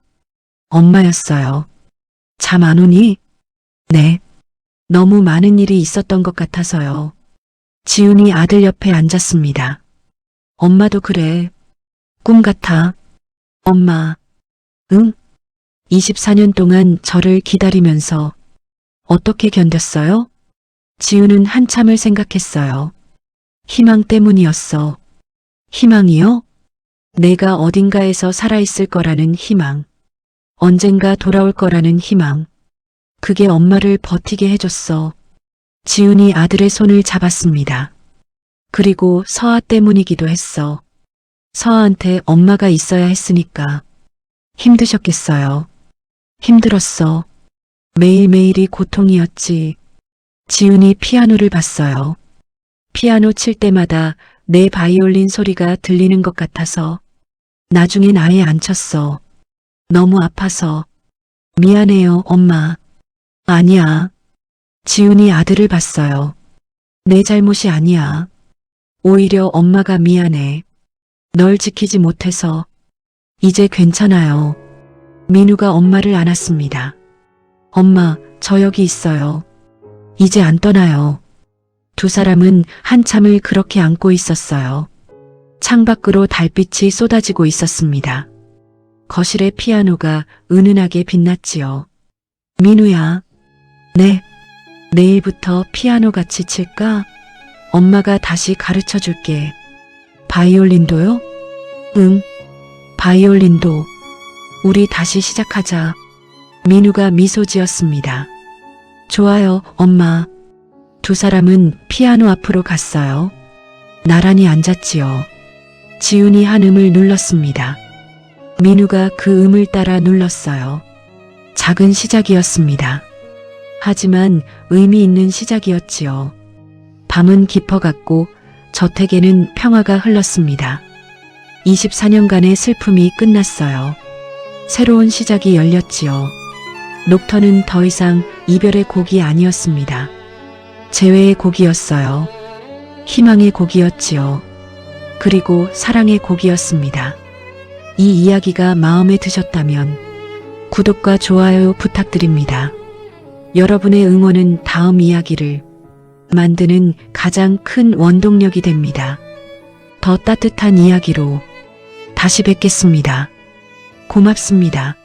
엄마였어요. 잠 안 오니? 네. 너무 많은 일이 있었던 것 같아서요. 지훈이 아들 옆에 앉았습니다. 엄마도 그래. 꿈 같아. 엄마. 응? 24년 동안 저를 기다리면서 어떻게 견뎠어요? 지훈은 한참을 생각했어요. 희망 때문이었어. 희망이요? 내가 어딘가에서 살아있을 거라는 희망. 언젠가 돌아올 거라는 희망. 그게 엄마를 버티게 해줬어. 지훈이 아들의 손을 잡았습니다. 그리고 서아 때문이기도 했어. 서아한테 엄마가 있어야 했으니까. 힘드셨겠어요. 힘들었어. 매일매일이 고통이었지. 지훈이 피아노를 봤어요. 피아노 칠 때마다 내 바이올린 소리가 들리는 것 같아서 나중엔 아예 안 쳤어. 너무 아파서. 미안해요, 엄마. 아니야. 지훈이 아들을 봤어요. 내 잘못이 아니야. 오히려 엄마가 미안해. 널 지키지 못해서. 이제 괜찮아요. 민우가 엄마를 안았습니다. 엄마, 저 여기 있어요. 이제 안 떠나요. 두 사람은 한참을 그렇게 안고 있었어요. 창밖으로 달빛이 쏟아지고 있었습니다. 거실의 피아노가 은은하게 빛났지요. 민우야. 네. 내일부터 피아노 같이 칠까? 엄마가 다시 가르쳐 줄게. 바이올린도요? 응. 바이올린도. 우리 다시 시작하자. 민우가 미소 지었습니다. 좋아요, 엄마. 두 사람은 피아노 앞으로 갔어요. 나란히 앉았지요. 지훈이 한 음을 눌렀습니다. 민우가 그 음을 따라 눌렀어요. 작은 시작이었습니다. 하지만 의미 있는 시작이었지요. 밤은 깊어갔고 저택에는 평화가 흘렀습니다. 24년간의 슬픔이 끝났어요. 새로운 시작이 열렸지요. 녹터는 더 이상 이별의 곡이 아니었습니다. 재회의 곡이었어요. 희망의 곡이었지요. 그리고 사랑의 곡이었습니다. 이 이야기가 마음에 드셨다면 구독과 좋아요 부탁드립니다. 여러분의 응원은 다음 이야기를 만드는 가장 큰 원동력이 됩니다. 더 따뜻한 이야기로 다시 뵙겠습니다. 고맙습니다.